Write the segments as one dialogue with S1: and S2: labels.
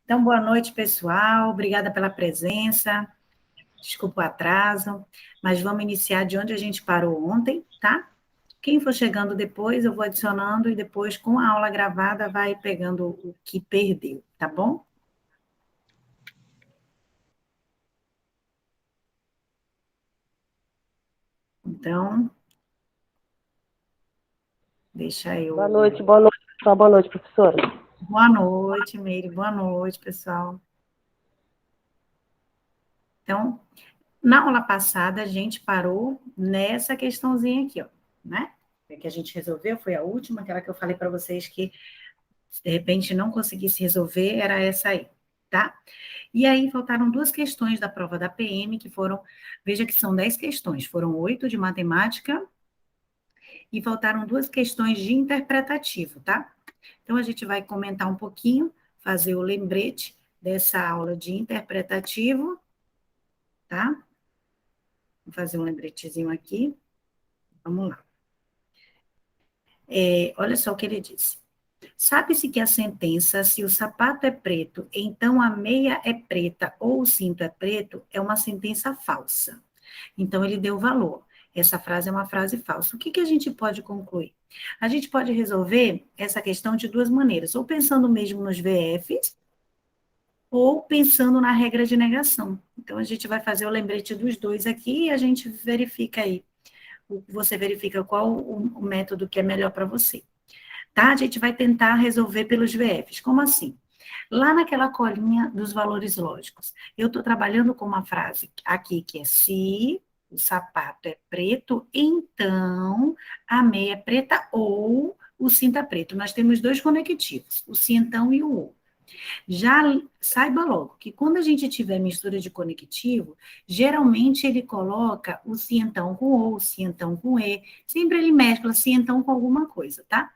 S1: Então, boa noite, pessoal. Obrigada pela presença. Desculpa o atraso, mas vamos iniciar de onde a gente parou ontem, tá? Quem for chegando depois, eu vou adicionando e depois, com a aula gravada, vai pegando o que perdeu, tá bom? Então, deixa eu.
S2: Boa noite, pessoal. Boa noite, professora.
S1: Boa noite, Meire. Boa noite, pessoal. Então, na aula passada, a gente parou nessa questãozinha aqui, ó, né? Que a gente resolveu, foi a última, aquela que eu falei para vocês que, se de repente não conseguisse resolver, era essa aí, tá? E aí faltaram duas questões da prova da PM, que foram, veja que são 10 questões, foram 8 de matemática e faltaram duas questões de interpretativo, tá? Então a gente vai comentar um pouquinho, fazer o lembrete dessa aula de interpretativo, tá? Vou fazer um lembretezinho aqui. Vamos lá. Olha só o que ele disse. Sabe-se que a sentença, se o sapato é preto, então a meia é preta ou o cinto é preto, é uma sentença falsa. Então, ele deu valor. Essa frase é uma frase falsa. O que, que a gente pode concluir? A gente pode resolver essa questão de duas maneiras, ou pensando mesmo nos VFs, ou pensando na regra de negação. Então, a gente vai fazer o lembrete dos dois aqui e a gente verifica aí. Você verifica qual o método que é melhor para você. Tá? A gente vai tentar resolver pelos VFs. Como assim? Lá naquela colinha dos valores lógicos, eu estou trabalhando com uma frase aqui que é se o sapato é preto, então a meia é preta ou o cinto é preto. Nós temos dois conectivos, o se então e o ou. Já saiba logo que quando a gente tiver mistura de conectivo, geralmente ele coloca o se então com ou, o se então com e, sempre ele mescla se então com alguma coisa, tá?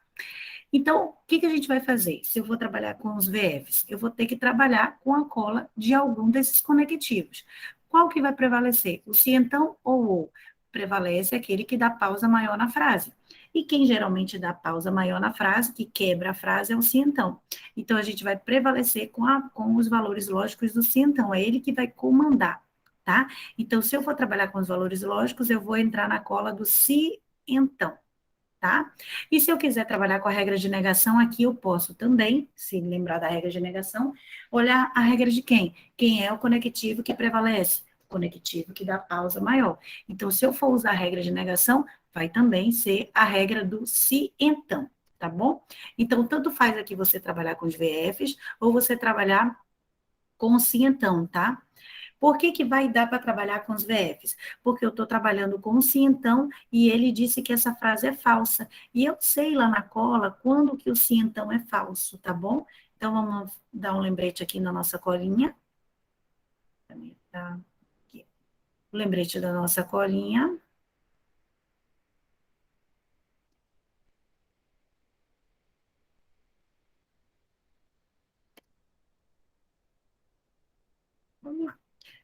S1: Então, o que, que a gente vai fazer? Se eu vou trabalhar com os VFs, eu vou ter que trabalhar com a cola de algum desses conectivos. Qual que vai prevalecer? O se então ou o? Prevalece aquele que dá pausa maior na frase. E quem geralmente dá pausa maior na frase, que quebra a frase, é o se então. Então, a gente vai prevalecer com os valores lógicos do se então. É ele que vai comandar, tá? Então, se eu for trabalhar com os valores lógicos, eu vou entrar na cola do se então. Tá? E se eu quiser trabalhar com a regra de negação, aqui eu posso também, se lembrar da regra de negação, olhar a regra de quem? Quem é o conectivo que prevalece? O conectivo que dá pausa maior. Então, se eu for usar a regra de negação, vai também ser a regra do se então, tá bom? Então, tanto faz aqui você trabalhar com os VFs, ou você trabalhar com o se então, tá? Por que, que vai dar para trabalhar com os VFs? Porque eu estou trabalhando com o sim então e ele disse que essa frase é falsa. E eu sei lá na cola quando que o sim então é falso, tá bom? Então vamos dar um lembrete aqui na nossa colinha. Tá aqui. O lembrete da nossa colinha. Vamos lá.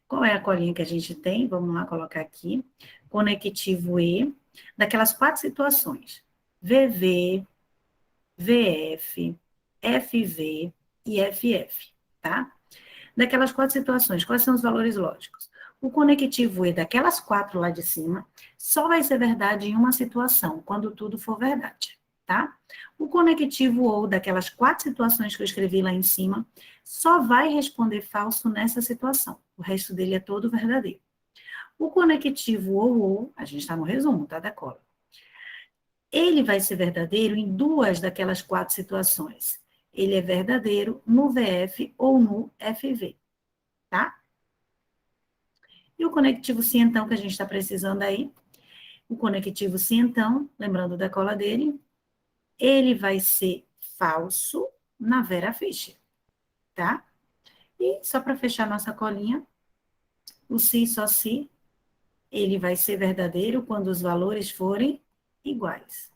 S1: Qual é a colinha que a gente tem? Vamos lá colocar aqui. Conectivo E, daquelas quatro situações. VV, VF, FV e FF, tá? Daquelas quatro situações, quais são os valores lógicos? O conectivo E daquelas quatro lá de cima só vai ser verdade em uma situação, quando tudo for verdade, tá? O conectivo ou daquelas quatro situações que eu escrevi lá em cima só vai responder falso nessa situação. O resto dele é todo verdadeiro. O conectivo ou, a gente está no resumo, tá, da cola. Ele vai ser verdadeiro em duas daquelas quatro situações. Ele é verdadeiro no VF ou no FV, tá? E o conectivo sim, então, que a gente está precisando aí, o conectivo sim, então, lembrando da cola dele, ele vai ser falso na Vera Fischer, tá? E só para fechar nossa colinha, o se só se, ele vai ser verdadeiro quando os valores forem iguais.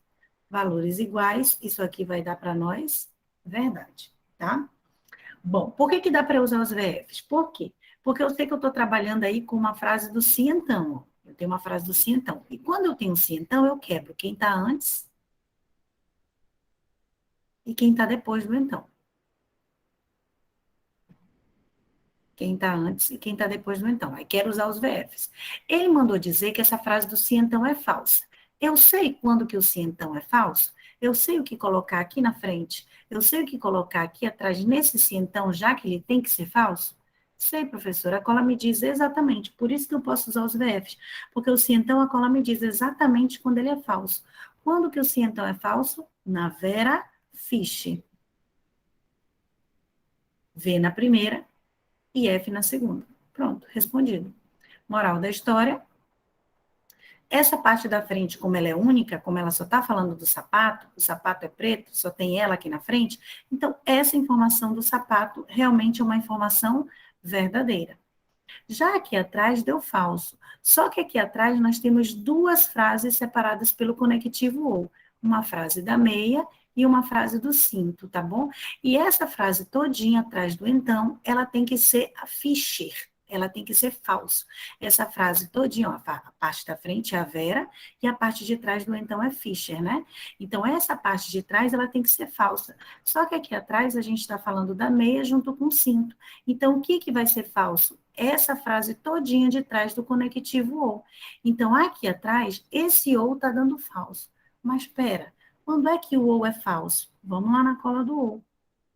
S1: Valores iguais, isso aqui vai dar para nós verdade, tá? Bom, por que, que dá para usar os VFs? Por quê? Porque eu sei que eu estou trabalhando aí com uma frase do sim então. Eu tenho uma frase do sim então. E quando eu tenho sim então, eu quebro quem está antes e quem está depois do então. quem está antes e quem está depois do então. Aí quero usar os VFs. Ele mandou dizer que essa frase do se então é falsa. Eu sei quando que o se então é falso, eu sei o que colocar aqui na frente, eu sei o que colocar aqui atrás nesse se então, já que ele tem que ser falso? Sei, professora, a cola me diz exatamente, por isso que eu posso usar os VFs, porque o se então, a cola me diz exatamente quando ele é falso. Quando que o se então é falso? Na Vera Fish. V na primeira e F na segunda. Pronto, respondido. Moral da história, essa parte da frente, como ela é única, como ela só está falando do sapato, o sapato é preto, só tem ela aqui na frente, então essa informação do sapato realmente é uma informação verdadeira. Já aqui atrás deu falso. Só que aqui atrás nós temos duas frases separadas pelo conectivo ou. Uma frase da meia e uma frase do cinto, tá bom? E essa frase todinha atrás do então, ela tem que ser a Fischer. Ela tem que ser falso. Essa frase todinha, ó, a parte da frente é a Vera e a parte de trás do então é Fischer, né? Então, essa parte de trás, ela tem que ser falsa. Só que aqui atrás a gente está falando da meia junto com o cinto. Então, o que que vai ser falso? Essa frase todinha de trás do conectivo ou. Então, aqui atrás, esse ou está dando falso. Mas espera, quando é que o ou é falso? Vamos lá na cola do ou.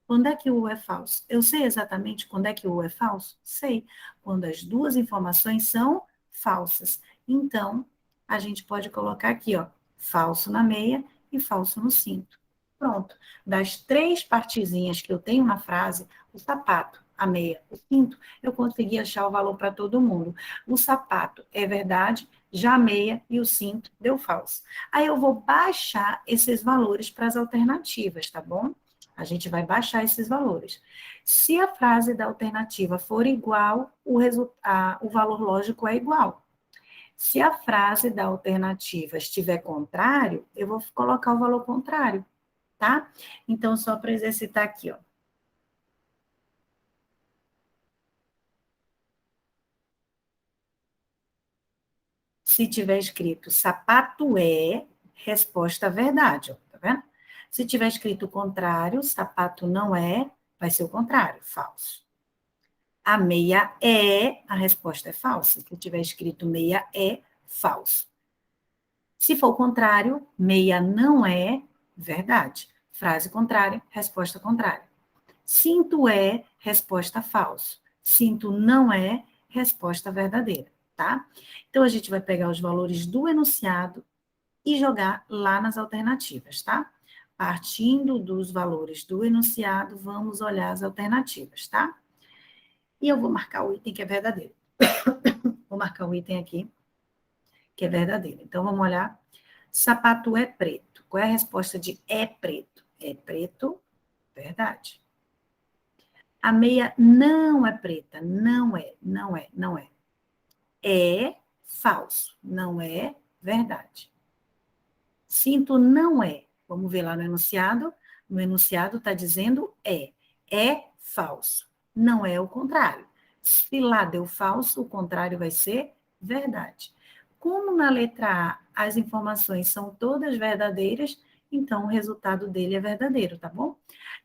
S1: Quando é que o ou é falso? Eu sei exatamente quando é que o ou é falso? Sei. Quando as duas informações são falsas. Então, a gente pode colocar aqui, ó, falso na meia e falso no cinto. Pronto. Das três partezinhas que eu tenho na frase, o sapato, a meia, o cinto, eu consegui achar o valor para todo mundo. O sapato é verdade, já a meia e o cinto deu falso. Aí eu vou baixar esses valores para as alternativas, tá bom? A gente vai baixar esses valores. Se a frase da alternativa for igual, o valor lógico é igual. Se a frase da alternativa estiver contrário, eu vou colocar o valor contrário, tá? Então, só para exercitar aqui, ó. Se tiver escrito sapato é, resposta verdade, ó, tá vendo? Se tiver escrito o contrário, sapato não é, vai ser o contrário, falso. A meia é, a resposta é falsa. Se tiver escrito meia é, falso. Se for o contrário, meia não é, verdade. Frase contrária, resposta contrária. Cinto é, resposta falso. Cinto não é, resposta verdadeira, tá? Então, a gente vai pegar os valores do enunciado e jogar lá nas alternativas, tá? Partindo dos valores do enunciado, vamos olhar as alternativas, tá? E eu vou marcar o item que é verdadeiro. Vou marcar o item aqui, que é verdadeiro. Então, vamos olhar. Sapato é preto. Qual é a resposta de é preto? É preto, verdade. A meia não é preta. Não é, não é, não é. É falso. Não é verdade. Cinto não é. Vamos ver lá no enunciado. No enunciado está dizendo é. É falso. Não é o contrário. Se lá deu falso, o contrário vai ser verdade. Como na letra A as informações são todas verdadeiras, então o resultado dele é verdadeiro, tá bom?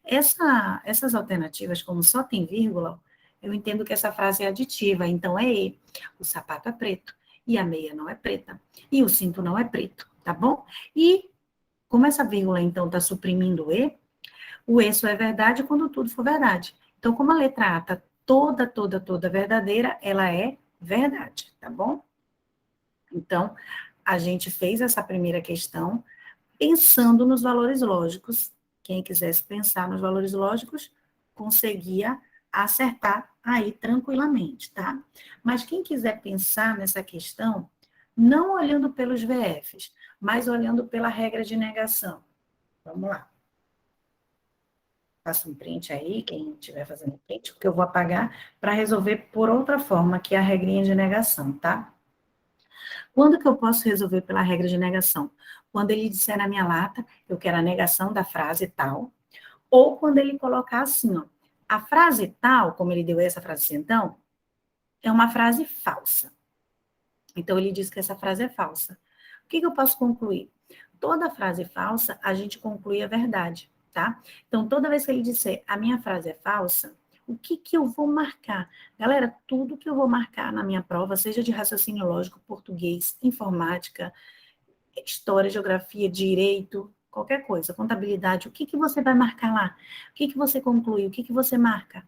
S1: Essas alternativas, como só tem vírgula, eu entendo que essa frase é aditiva, então é E. O sapato é preto e a meia não é preta e o cinto não é preto, tá bom? E como essa vírgula, então, está suprimindo o E só é verdade quando tudo for verdade. Então, como a letra A está toda verdadeira, ela é verdade, tá bom? Então, a gente fez essa primeira questão pensando nos valores lógicos. Quem quisesse pensar nos valores lógicos, conseguia acertar aí tranquilamente, tá? Mas quem quiser pensar nessa questão, não olhando pelos VFs, mas olhando pela regra de negação. Vamos lá. Faça um print aí, quem estiver fazendo print, porque eu vou apagar para resolver por outra forma, que é a regrinha de negação, tá? Quando que eu posso resolver pela regra de negação? Quando ele disser na minha lata, eu quero a negação da frase tal, ou quando ele colocar assim, ó, a frase tal, como ele deu essa frase então, é uma frase falsa. Então, ele diz que essa frase é falsa. O que eu posso concluir? Toda frase falsa, a gente conclui a verdade, tá? Então, toda vez que ele disser a minha frase é falsa, O que que eu vou marcar? Galera, tudo que eu vou marcar na minha prova, seja de raciocínio lógico, português, informática, história, geografia, direito, qualquer coisa, contabilidade, o que que você vai marcar lá? O que que você conclui? O que que você marca?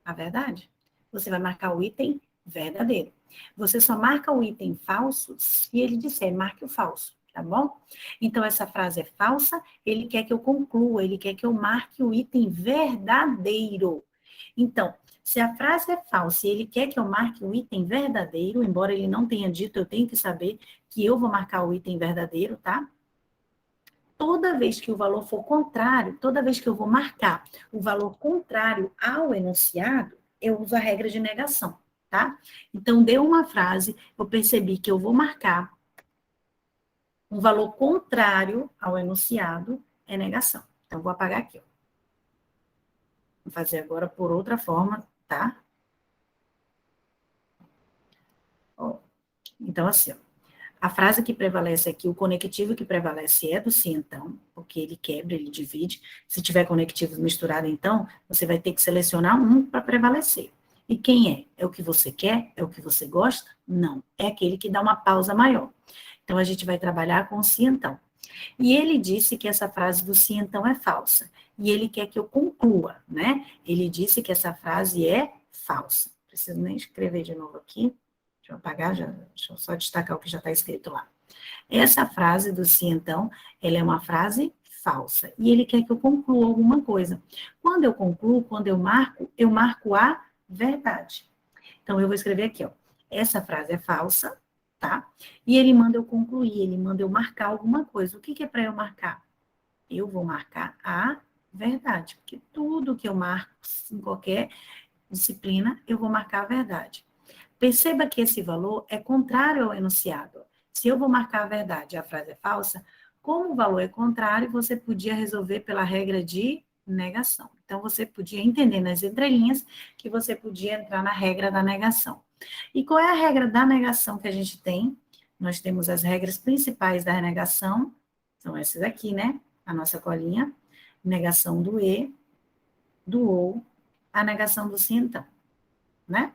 S1: A verdade? Você vai marcar o item verdadeiro. Você só marca o item falso se ele disser, marque o falso, tá bom? Então, essa frase é falsa, ele quer que eu conclua, ele quer que eu marque o item verdadeiro. Então, se a frase é falsa e ele quer que eu marque o item verdadeiro, embora ele não tenha dito, eu tenho que saber que eu vou marcar o item verdadeiro, tá? Toda vez que o valor for contrário, toda vez que eu vou marcar o valor contrário ao enunciado, eu uso a regra de negação, tá? Então, deu uma frase, eu percebi que eu vou marcar um valor contrário ao enunciado, é negação. Então, vou apagar aqui, ó. Vou fazer agora por outra forma, tá? Ó. Então, assim, ó. A frase que prevalece aqui, o conectivo que prevalece é do se então, porque ele quebra, ele divide. Se tiver conectivos misturados, então, você vai ter que selecionar um para prevalecer. E quem é? É o que você quer? É o que você gosta? Não. É aquele que dá uma pausa maior. Então, a gente vai trabalhar com o se então. E ele disse que essa frase do se então é falsa. E ele quer que eu conclua, né? Ele disse que essa frase é falsa. Preciso nem escrever de novo aqui. Deixa eu apagar, deixa eu só destacar o que já está escrito lá. Essa frase do se então, ela é uma frase falsa. E ele quer que eu conclua alguma coisa. Quando eu concluo, quando eu marco a verdade. Então, eu vou escrever aqui, ó. Essa frase é falsa, tá? E ele manda eu concluir, ele manda eu marcar alguma coisa. O que que é para eu marcar? Eu vou marcar a verdade, porque tudo que eu marco em qualquer disciplina, eu vou marcar a verdade. Perceba que esse valor é contrário ao enunciado. Se eu vou marcar a verdade e a frase é falsa, como o valor é contrário, você podia resolver pela regra de negação. Então, você podia entender nas entrelinhas que você podia entrar na regra da negação. E qual é a regra da negação que a gente tem? Nós temos as regras principais da negação, são essas aqui, né? A nossa colinha. Negação do e, do ou, a negação do sim, então, né?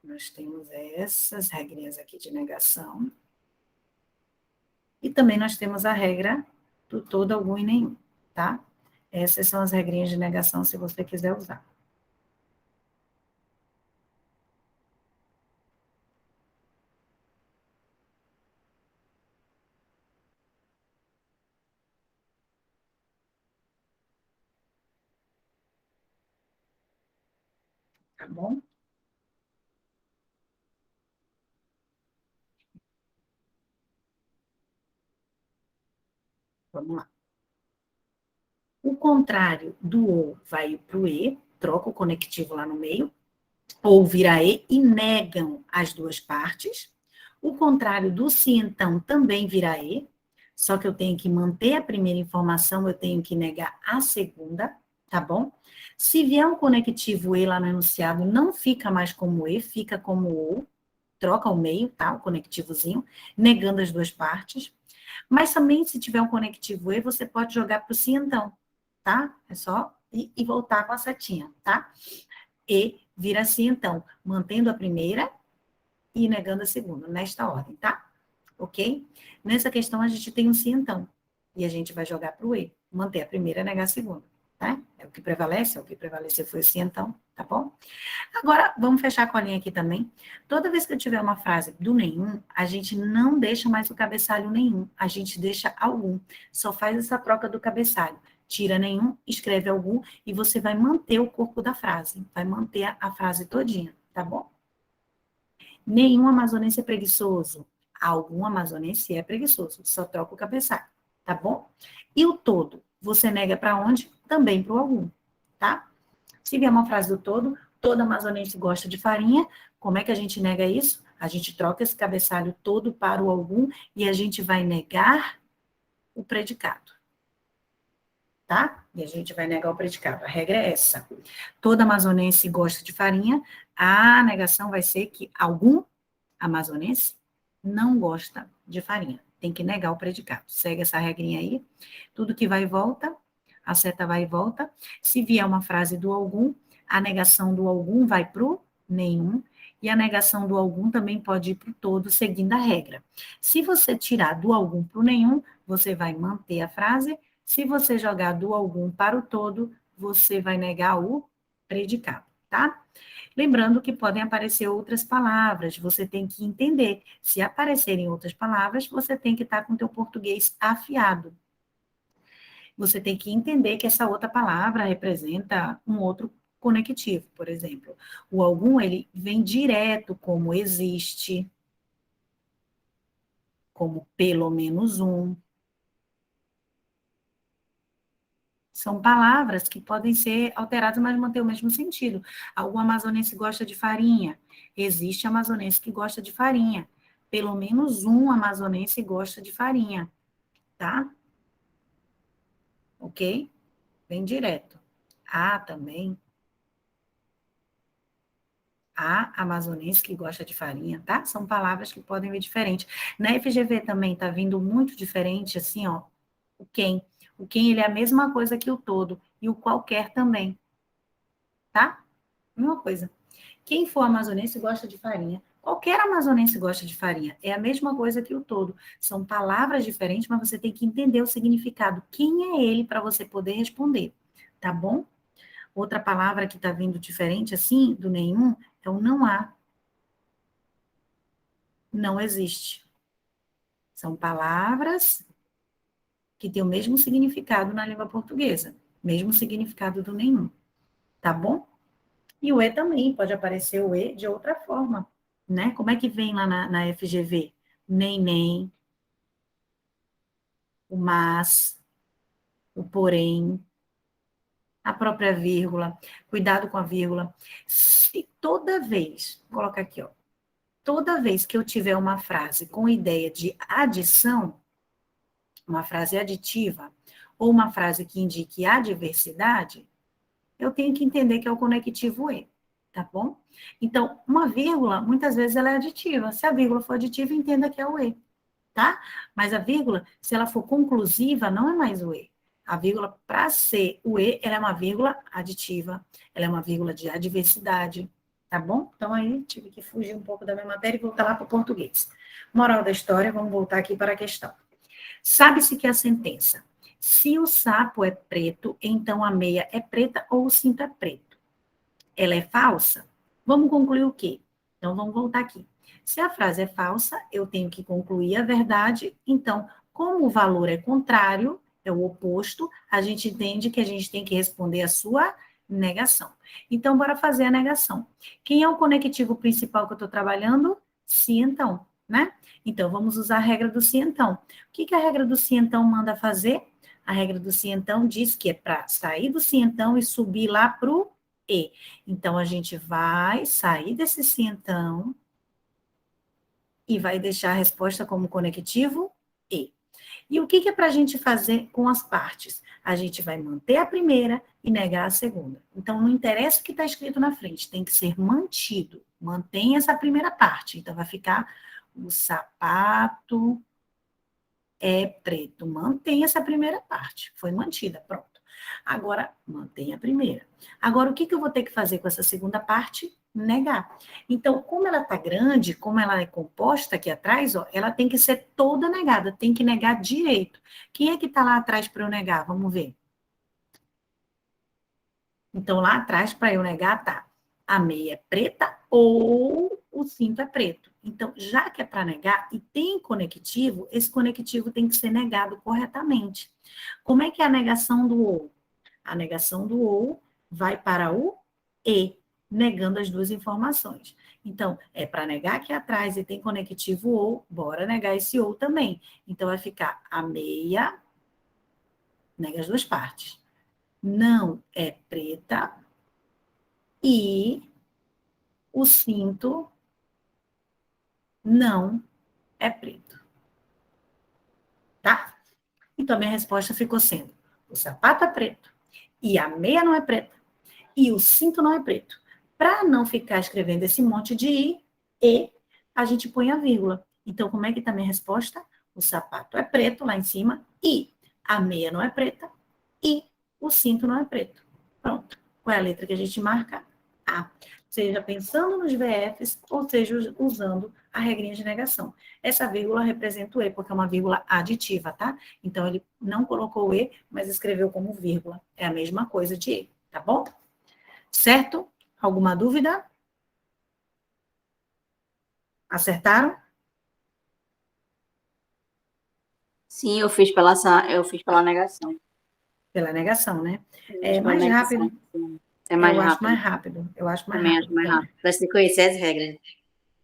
S1: Nós temos essas regrinhas aqui de negação. E também nós temos a regra do todo, algum e nenhum, tá? Essas são as regrinhas de negação, se você quiser usar. Tá bom? Vamos lá. O contrário do ou vai para o e, troca o conectivo lá no meio, ou vira e negam as duas partes. O contrário do se então também vira e, só que eu tenho que manter a primeira informação, eu tenho que negar a segunda, tá bom? Se vier um conectivo e lá no enunciado, não fica mais como e, fica como ou, troca o meio, tá? O conectivozinho, negando as duas partes. Mas também, se tiver um conectivo e, você pode jogar para o se então, tá? É só ir e voltar com a setinha, tá? E vira assim, então, mantendo a primeira e negando a segunda, nesta ordem, tá? Ok? Nessa questão, a gente tem um sim, então. E a gente vai jogar para o e. Manter a primeira e negar a segunda, tá? É o que prevalece, é o que prevaleceu foi o sim, então, tá bom? Agora, vamos fechar a colinha aqui também. Toda vez que eu tiver uma frase do nenhum, a gente não deixa mais o cabeçalho nenhum, a gente deixa algum. Só faz essa troca do cabeçalho. Tira nenhum, escreve algum, e você vai manter o corpo da frase. Vai manter a frase todinha, tá bom? Nenhum amazonense é preguiçoso. Algum amazonense é preguiçoso. Só troca o cabeçalho, tá bom? E o todo, você nega para onde? Também para o algum, tá? Se vier uma frase do todo, todo amazonense gosta de farinha, como é que a gente nega isso? A gente troca esse cabeçalho todo para o algum e a gente vai negar o predicado, tá? E a gente vai negar o predicado. A regra é essa. Todo amazonense gosta de farinha, a negação vai ser que algum amazonense não gosta de farinha. Tem que negar o predicado. Segue essa regrinha aí. Tudo que vai e volta, a seta vai e volta. Se vier uma frase do algum, a negação do algum vai para o nenhum, e a negação do algum também pode ir para o todo, seguindo a regra. Se você tirar do algum para o nenhum, você vai manter a frase. Se você jogar do algum para o todo, você vai negar o predicado, tá? Lembrando que podem aparecer outras palavras, você tem que entender. Se aparecerem outras palavras, você tem que estar com o teu português afiado. Você tem que entender que essa outra palavra representa um outro conectivo, por exemplo. O algum, ele vem direto como existe, como pelo menos um. São palavras que podem ser alteradas, mas manter o mesmo sentido. Algum amazonense gosta de farinha. Existe amazonense que gosta de farinha. Pelo menos um amazonense gosta de farinha, tá? Ok? Bem direto. Há também. Há amazonense que gosta de farinha, tá? São palavras que podem vir diferentes. Na FGV também tá vindo muito diferente, assim, ó. O quem. O quem, ele é a mesma coisa que o todo. E o qualquer também, tá? Mesma coisa. Quem for amazonense gosta de farinha. Qualquer amazonense gosta de farinha. É a mesma coisa que o todo. São palavras diferentes, mas você tem que entender o significado. Quem é ele para você poder responder, tá bom? Outra palavra que está vindo diferente, assim, do nenhum, é o não há. Não existe. São palavras que têm o mesmo significado na língua portuguesa. Mesmo significado do nenhum. Tá bom? E o E também, pode aparecer o E de outra forma, né? Como é que vem lá na FGV? Nem, o mas, o porém, a própria vírgula, cuidado com a vírgula. Se toda vez, vou colocar aqui, ó, toda vez que eu tiver uma frase com ideia de adição, uma frase aditiva, ou uma frase que indique adversidade, eu tenho que entender que é o conectivo E, tá bom? Então, uma vírgula, muitas vezes ela é aditiva. Se a vírgula for aditiva, entenda que é o E, tá? Mas a vírgula, se ela for conclusiva, não é mais o E. A vírgula, para ser o E, ela é uma vírgula aditiva, ela é uma vírgula de adversidade, tá bom? Então, aí, tive que fugir um pouco da minha matéria e voltar lá para o português. Moral da história, vamos voltar aqui para a questão. Sabe-se que a sentença, se o sapo é preto, então a meia é preta ou o cinto é preto. Ela é falsa? Vamos concluir o quê? Então, vamos voltar aqui. Se a frase é falsa, eu tenho que concluir a verdade. Então, como o valor é contrário, é o oposto, a gente entende que a gente tem que responder a sua negação. Então, bora fazer a negação. Quem é o conectivo principal que eu estou trabalhando? Se então, né? Então, vamos usar a regra do se então. O que a regra do se então manda fazer? A regra do se então diz que é para sair do se então e subir lá para o e. Então, a gente vai sair desse se então e vai deixar a resposta como conectivo e. E o que é para a gente fazer com as partes? A gente vai manter a primeira e negar a segunda. Então, não interessa o que está escrito na frente, tem que ser mantido. Mantém essa primeira parte. Então, vai ficar o sapato é preto. Mantém essa primeira parte. Foi mantida, pronto. Agora, mantenha a primeira. Agora, o que eu vou ter que fazer com essa segunda parte? Negar. Então, como ela está grande, como ela é composta aqui atrás, ó, ela tem que ser toda negada, tem que negar direito. Quem é que está lá atrás para eu negar? Vamos ver. Então, lá atrás, para eu negar, tá a meia é preta ou o cinto é preto. Então, já que é para negar e tem conectivo, esse conectivo tem que ser negado corretamente. Como é que é a negação do ou? A negação do ou vai para o e, negando as duas informações. Então, é para negar aqui atrás e tem conectivo ou, bora negar esse ou também. Então, vai ficar a meia, nega as duas partes. Não é preta e o cinto não é preto. Tá? Então, a minha resposta ficou sendo: o sapato é preto e a meia não é preta e o cinto não é preto. Para não ficar escrevendo esse monte de i, e, a gente põe a vírgula. Então, como é que está a minha resposta? O sapato é preto lá em cima e a meia não é preta e o cinto não é preto. Pronto. Qual é a letra que a gente marca? A. Seja pensando nos VFs, ou seja, usando a regrinha de negação. Essa vírgula representa o E, porque é uma vírgula aditiva, tá? Então, ele não colocou o E, mas escreveu como vírgula. É a mesma coisa de E, tá bom? Certo? Alguma dúvida? Acertaram?
S3: Sim, eu fiz pela negação.
S1: Pela negação, né?
S3: Eu
S1: É
S3: fiz pela
S1: mais
S3: negação.
S1: rápido.
S3: É mais
S1: Eu acho mais
S3: rápido.
S1: rápido. Eu acho mais
S3: Também acho
S1: rápido
S3: mais
S1: também.
S3: rápido. Mas tem que conhecer as regras.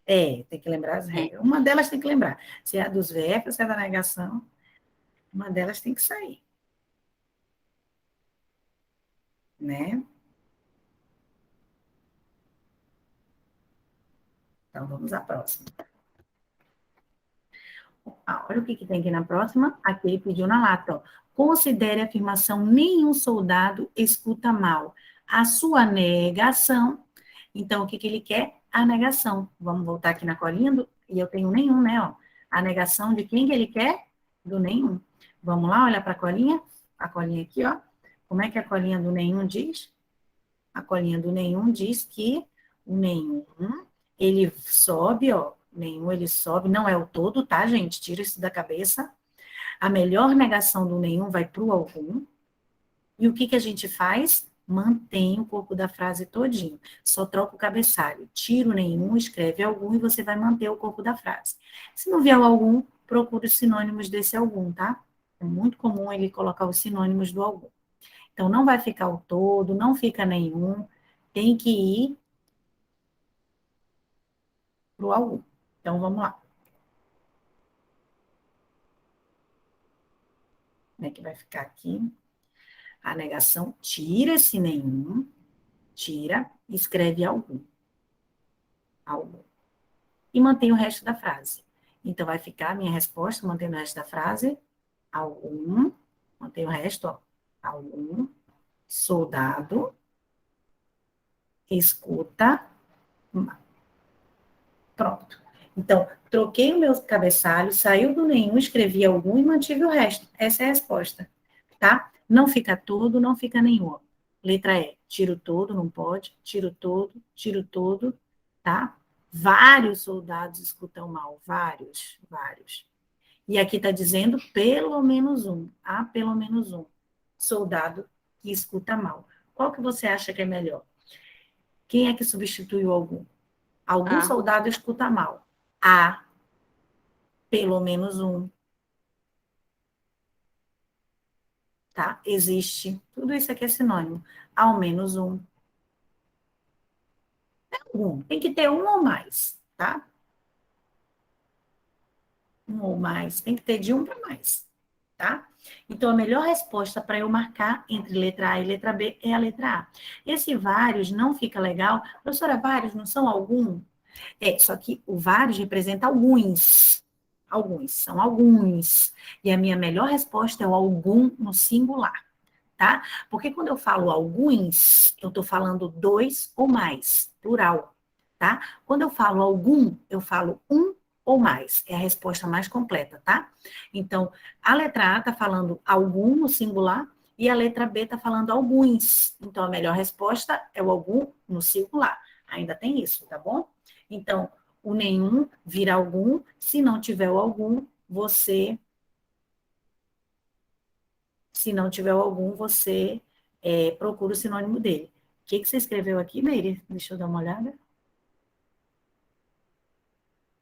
S1: Tem que lembrar as
S3: É.
S1: regras. Uma delas tem que lembrar. Se é a dos VF, se é da negação, uma delas tem que sair. Né? Então, vamos à próxima. Olha o que tem aqui na próxima. Aqui ele pediu na lata, ó. Considere a afirmação nenhum soldado escuta mal. A sua negação. Então, o que ele quer? A negação. Vamos voltar aqui na colinha. E eu tenho nenhum, né? Ó. A negação de quem que ele quer? Do nenhum. Vamos lá, olhar para a colinha. A colinha aqui, ó. Como é que a colinha do nenhum diz? A colinha do nenhum diz que o nenhum, ele sobe, ó. Nenhum, ele sobe. Não é o todo, tá, gente? Tira isso da cabeça. A melhor negação do nenhum vai para o algum. E o que a gente faz? Mantém o corpo da frase todinho. Só troca o cabeçalho. Tira o nenhum, escreve algum e você vai manter o corpo da frase. Se não vier o algum, procure os sinônimos desse algum, tá? É muito comum ele colocar os sinônimos do algum. Então, não vai ficar o todo, não fica nenhum. Tem que ir para o algum. Então, vamos lá. Como é que vai ficar aqui? A negação, tira esse nenhum, tira, escreve algum. Algum. E mantém o resto da frase. Então, vai ficar a minha resposta, mantendo o resto da frase, algum, mantém o resto, ó, algum, soldado, escuta, pronto. Então, troquei o meu cabeçalho, saiu do nenhum, escrevi algum e mantive o resto. Essa é a resposta, tá? Não fica todo, não fica nenhum. Letra E, tiro todo, não pode, tiro todo, tá? Vários soldados escutam mal, vários, vários. E aqui está dizendo pelo menos um, há pelo menos um soldado que escuta mal. Qual que você acha que é melhor? Quem é que substituiu algum? Algum soldado escuta mal. Há pelo menos um, tá? Existe. Tudo isso aqui é sinônimo. Ao menos um. É um. Tem que ter um ou mais, tá? Um ou mais. Tem que ter de um para mais, tá? Então, a melhor resposta para eu marcar entre letra A e letra B é a letra A. Esse vários não fica legal. Professora, vários não são algum? Só que o vários representa alguns. Alguns, são alguns. E a minha melhor resposta é o algum no singular, tá? Porque quando eu falo alguns, eu estou falando dois ou mais, plural, tá? Quando eu falo algum, eu falo um ou mais. É a resposta mais completa, tá? Então, a letra A está falando algum no singular e a letra B está falando alguns. Então, a melhor resposta é o algum no singular. Ainda tem isso, tá bom? Então, o nenhum vira algum. Se não tiver o algum, você se não tiver algum, você procura o sinônimo dele. O que você escreveu aqui, Meire? Deixa eu dar uma olhada.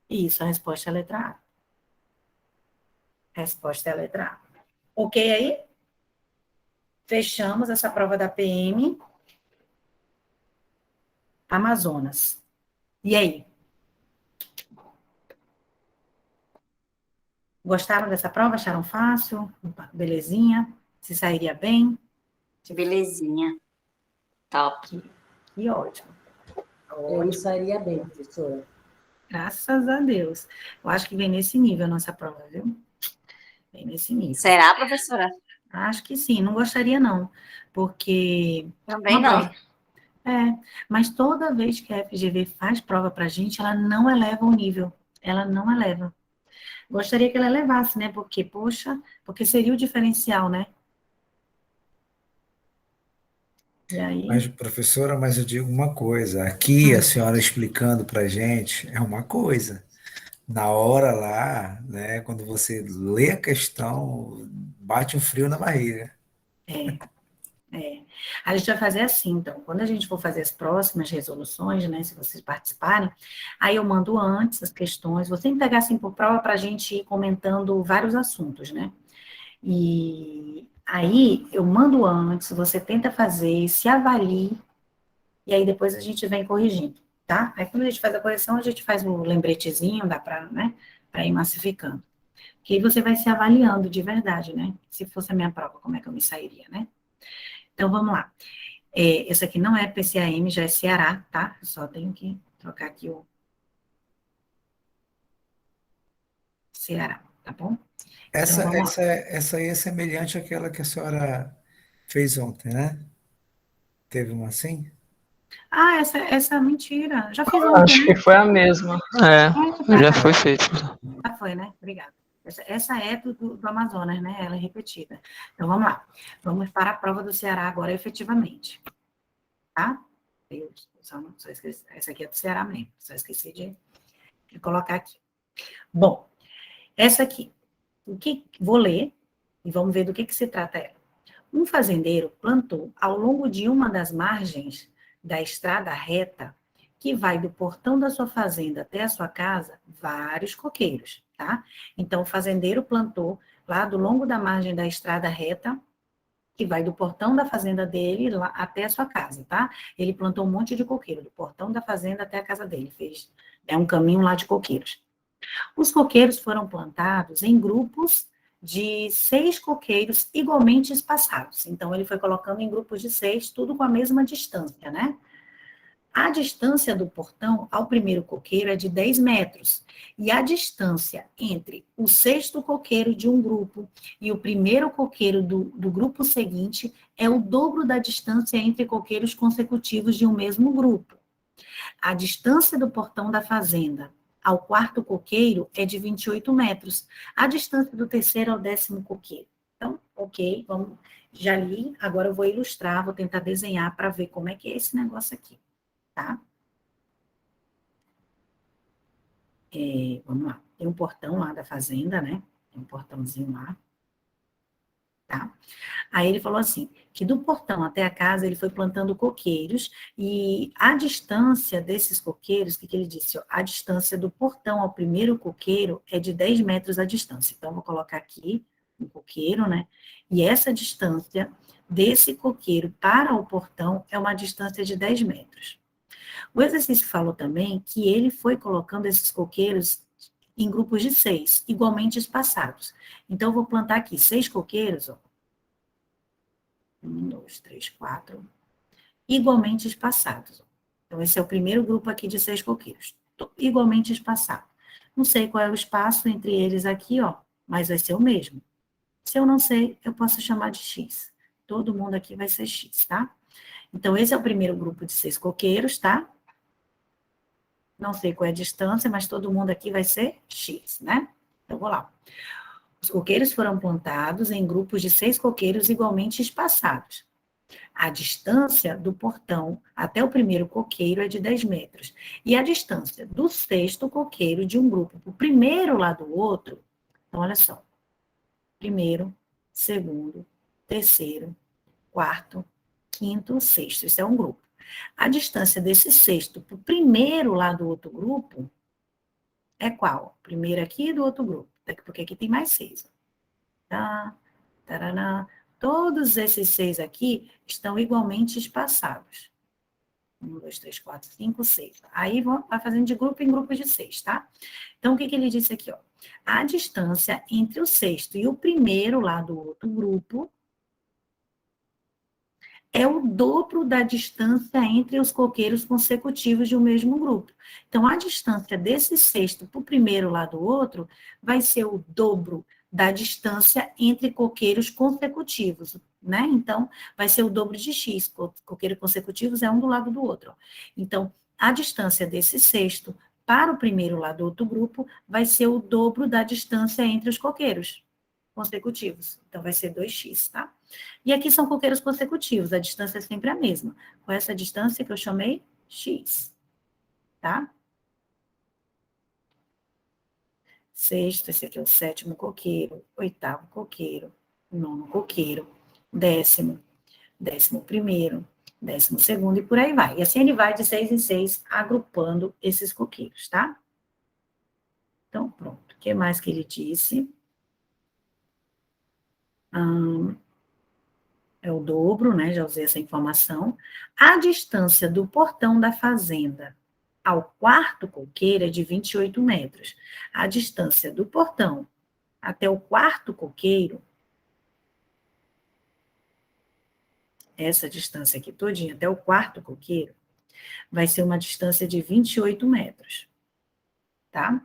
S1: Isso, a resposta é a letra A. A resposta é a letra A. Ok aí? Fechamos essa prova da PM. Amazonas. E aí? Gostaram dessa prova? Acharam fácil? Belezinha? Se sairia bem?
S3: Belezinha. Top.
S1: Que ótimo.
S2: Eu me sairia bem, professora.
S1: Graças a Deus. Eu acho que vem nesse nível a nossa prova, viu? Vem nesse nível.
S3: Será, professora?
S1: Acho que sim, não gostaria não, porque...
S3: Também não.
S1: Mas toda vez que a FGV faz prova pra gente, ela não eleva o nível, ela não eleva. Gostaria que ela elevasse, né, porque, poxa, porque seria o diferencial, né? E aí,
S4: Mas, professora, mas eu digo uma coisa. Aqui, a senhora explicando para gente é uma coisa. Na hora lá, né, quando você lê a questão, bate um frio na barriga.
S1: é, é. A gente vai fazer assim, então, quando a gente for fazer as próximas resoluções, né, se vocês participarem, aí eu mando antes as questões, vou sempre pegar assim por prova para a gente ir comentando vários assuntos, né? E aí eu mando antes, você tenta fazer, se avalie, e aí depois a gente vem corrigindo, tá? Aí quando a gente faz a correção, a gente faz o lembretezinho, dá para, né, para ir massificando. Que aí você vai se avaliando de verdade, né? Se fosse a minha prova, como é que eu me sairia, né? Então, vamos lá. Esse aqui não é PCAM, já é Ceará, tá? Eu só tenho que trocar aqui o Ceará, tá bom? Então,
S4: Essa,
S1: vamos lá.
S4: essa, essa aí é semelhante àquela que a senhora fez ontem, né? Teve uma assim?
S1: Ah, essa mentira. Já fiz ontem,
S5: Acho que
S1: né?
S5: foi a mesma. Já
S1: Tá.
S5: foi feito.
S1: Ah, foi, né? Obrigada. Essa é do Amazonas, né? Ela é repetida. Então, vamos lá. Vamos para a prova do Ceará agora, efetivamente. Tá? Só esqueci, essa aqui é do Ceará mesmo. Só esqueci de colocar aqui. Bom, essa aqui. Vou ler e vamos ver do que se trata ela. Um fazendeiro plantou ao longo de uma das margens da estrada reta, que vai do portão da sua fazenda até a sua casa, vários coqueiros, tá? Então, o fazendeiro plantou lá do longo da margem da estrada reta, que vai do portão da fazenda dele lá até a sua casa, tá? Ele plantou um monte de coqueiro, do portão da fazenda até a casa dele, fez um caminho lá de coqueiros. Os coqueiros foram plantados em grupos de 6 coqueiros igualmente espaçados. Então, ele foi colocando em grupos de 6, tudo com a mesma distância, né? A distância do portão ao primeiro coqueiro é de 10 metros. E a distância entre o sexto coqueiro de um grupo e o primeiro coqueiro do grupo seguinte é o dobro da distância entre coqueiros consecutivos de um mesmo grupo. A distância do portão da fazenda ao quarto coqueiro é de 28 metros. A distância do terceiro ao 10º coqueiro. Então, ok, vamos, já li, agora eu vou ilustrar, vou tentar desenhar para ver como é que é esse negócio aqui, tá? Vamos lá, tem um portão lá da fazenda, né? Tem um portãozinho lá, tá? Aí ele falou assim, que do portão até a casa ele foi plantando coqueiros e a distância desses coqueiros, o que ele disse? Ó, a distância do portão ao primeiro coqueiro é de 10 metros a distância. Então, vou colocar aqui um coqueiro, né? E essa distância desse coqueiro para o portão é uma distância de 10 metros. O exercício falou também que ele foi colocando esses coqueiros em grupos de 6, igualmente espaçados. Então, eu vou plantar aqui 6 coqueiros, ó. 1, 2, 3, 4, igualmente espaçados. Então, esse é o primeiro grupo aqui de 6 coqueiros, igualmente espaçado. Não sei qual é o espaço entre eles aqui, ó, mas vai ser o mesmo. Se eu não sei, eu posso chamar de X. Todo mundo aqui vai ser X, tá? Então, esse é o primeiro grupo de 6 coqueiros, tá? Não sei qual é a distância, mas todo mundo aqui vai ser X, né? Então, vou lá. Os coqueiros foram plantados em grupos de 6 coqueiros igualmente espaçados. A distância do portão até o primeiro coqueiro é de 10 metros. E a distância do sexto coqueiro de um grupo para o primeiro lá do outro, então, olha só. Primeiro, segundo, terceiro, quarto, quinto, sexto. Isso é um grupo. A distância desse sexto para o primeiro lá do outro grupo é qual? Primeiro aqui do outro grupo. Porque aqui tem mais 6. Tá, taraná. Todos esses 6 aqui estão igualmente espaçados. 1, 2, 3, 4, 5, 6. Aí vai fazendo de grupo em grupo de 6, tá? Então, o que ele disse aqui, ó? A distância entre o sexto e o primeiro lá do outro grupo é o dobro da distância entre os coqueiros consecutivos de um mesmo grupo. Então, a distância desse sexto para o primeiro lá do outro vai ser o dobro da distância entre coqueiros consecutivos, né? Então, vai ser o dobro de x, coqueiros consecutivos é um do lado do outro. Então, a distância desse sexto para o primeiro lá do outro grupo vai ser o dobro da distância entre os coqueiros. consecutivos. Então, vai ser 2x, tá? E aqui são coqueiros consecutivos, a distância é sempre a mesma. Com essa distância que eu chamei x, tá? Sexto, esse aqui é o sétimo coqueiro, oitavo coqueiro, nono coqueiro, décimo, 11º, 12º e por aí vai. E assim ele vai de 6 em 6, agrupando esses coqueiros, tá? Então, pronto. O que mais que ele disse? É o dobro, né? Já usei essa informação. A distância do portão da fazenda ao quarto coqueiro é de 28 metros. A distância do portão até o quarto coqueiro, essa distância aqui todinha, até o quarto coqueiro, vai ser uma distância de 28 metros, tá?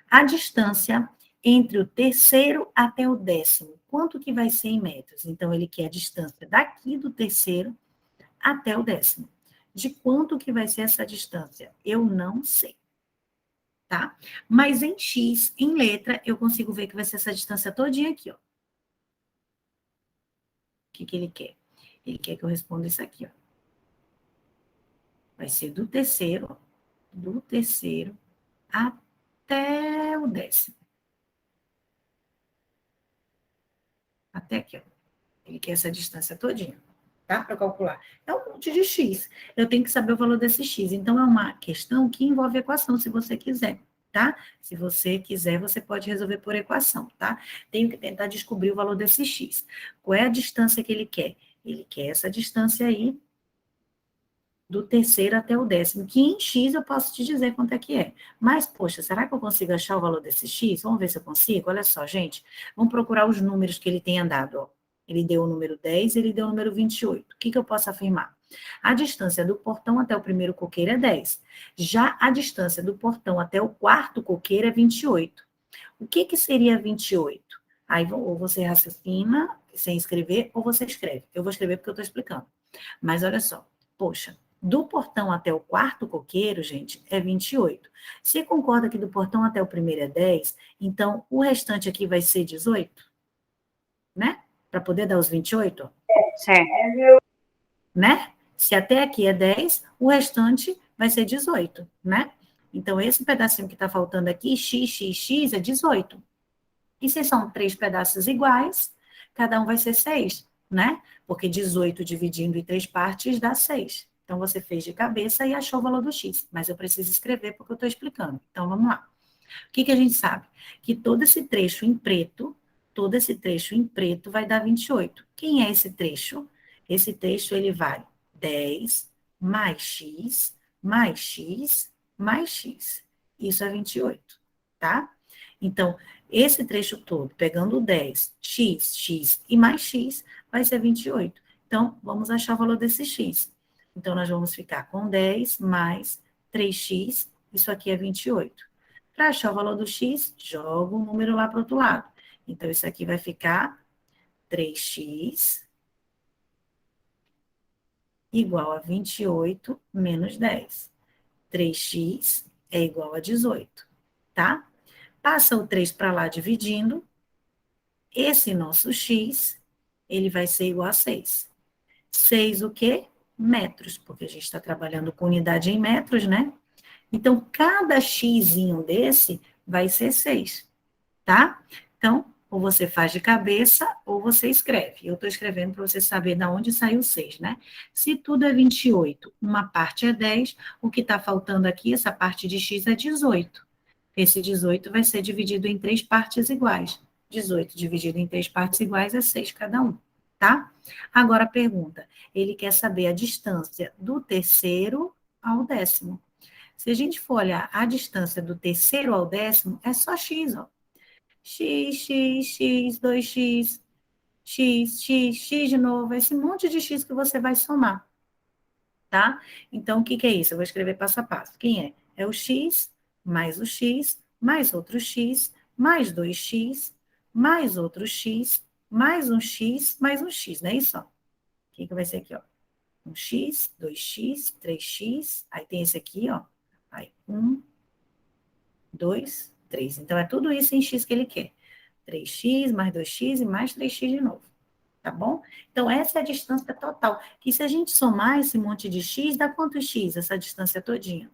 S1: A distância entre o terceiro até o 10º, quanto que vai ser em metros? Então, ele quer a distância daqui do terceiro até o 10º. De quanto que vai ser essa distância? Eu não sei, tá? Mas em X, em letra, eu consigo ver que vai ser essa distância todinha aqui, ó. O que ele quer? Ele quer que eu responda isso aqui, ó. Vai ser do terceiro até o 10º. Até aqui, ó. Ele quer essa distância todinha, tá? Para calcular. É um monte de x. Eu tenho que saber o valor desse x. Então, é uma questão que envolve equação, se você quiser, tá? Se você quiser, você pode resolver por equação, tá? Tenho que tentar descobrir o valor desse x. Qual é a distância que ele quer? Ele quer essa distância aí do terceiro até o 10º, que em x eu posso te dizer quanto é que é. Mas, poxa, será que eu consigo achar o valor desse x? Vamos ver se eu consigo? Olha só, gente. Vamos procurar os números que ele tenha dado, ó. Ele deu o número 10, ele deu o número 28. O que eu posso afirmar? A distância do portão até o primeiro coqueiro é 10. Já a distância do portão até o quarto coqueiro é 28. O que seria 28? Aí, ou você raciocina sem escrever, ou você escreve. Eu vou escrever porque eu estou explicando. Mas olha só, poxa, do portão até o quarto coqueiro, gente, é 28. Você concorda que do portão até o primeiro é 10? Então, o restante aqui vai ser 18? Né? Para poder dar os 28?
S3: Certo.
S1: Né? Se até aqui é 10, o restante vai ser 18, né? Então, esse pedacinho que está faltando aqui, x é 18. E se são 3 pedaços iguais, cada um vai ser 6, né? Porque 18 dividindo em 3 partes dá 6. Então, você fez de cabeça e achou o valor do x. Mas eu preciso escrever porque eu estou explicando. Então, vamos lá. O que a gente sabe? Que todo esse trecho em preto vai dar 28. Quem é esse trecho? Esse trecho, ele vai 10 mais x, mais x, mais x. Isso é 28, tá? Então, esse trecho todo, pegando o 10, x e mais x, vai ser 28. Então, vamos achar o valor desse x. Então, nós vamos ficar com 10 mais 3x, isso aqui é 28. Para achar o valor do x, joga o número lá para o outro lado. Então, isso aqui vai ficar 3x igual a 28 menos 10. 3x é igual a 18, tá? Passa o 3 para lá dividindo. Esse nosso x, ele vai ser igual a 6. 6 o quê? Metros, porque a gente está trabalhando com unidade em metros, né? Então, cada xzinho desse vai ser 6, tá? Então, ou você faz de cabeça, ou você escreve. Eu estou escrevendo para você saber de onde saiu 6, né? Se tudo é 28, uma parte é 10, o que está faltando aqui, essa parte de x é 18. Esse 18 vai ser dividido em 3 partes iguais. 18 dividido em 3 partes iguais é 6 cada um, tá? Agora a pergunta, ele quer saber a distância do terceiro ao 10º. Se a gente for olhar a distância do terceiro ao 10º, é só x, ó. X, 2x, x de novo, esse monte de x que você vai somar, tá? Então, o que é isso? Eu vou escrever passo a passo. Quem é? É o x, mais outro x, mais 2x, mais outro x, mais um x, não é isso? Ó? O que vai ser aqui, ó? 1x, 2x, 3x, aí tem esse aqui, ó. Aí, 1, 2, 3. Então, é tudo isso em x que ele quer. 3x, mais 2x e mais 3x de novo. Tá bom? Então, essa é a distância total. Que se a gente somar esse monte de x, dá quantos x essa distância todinha?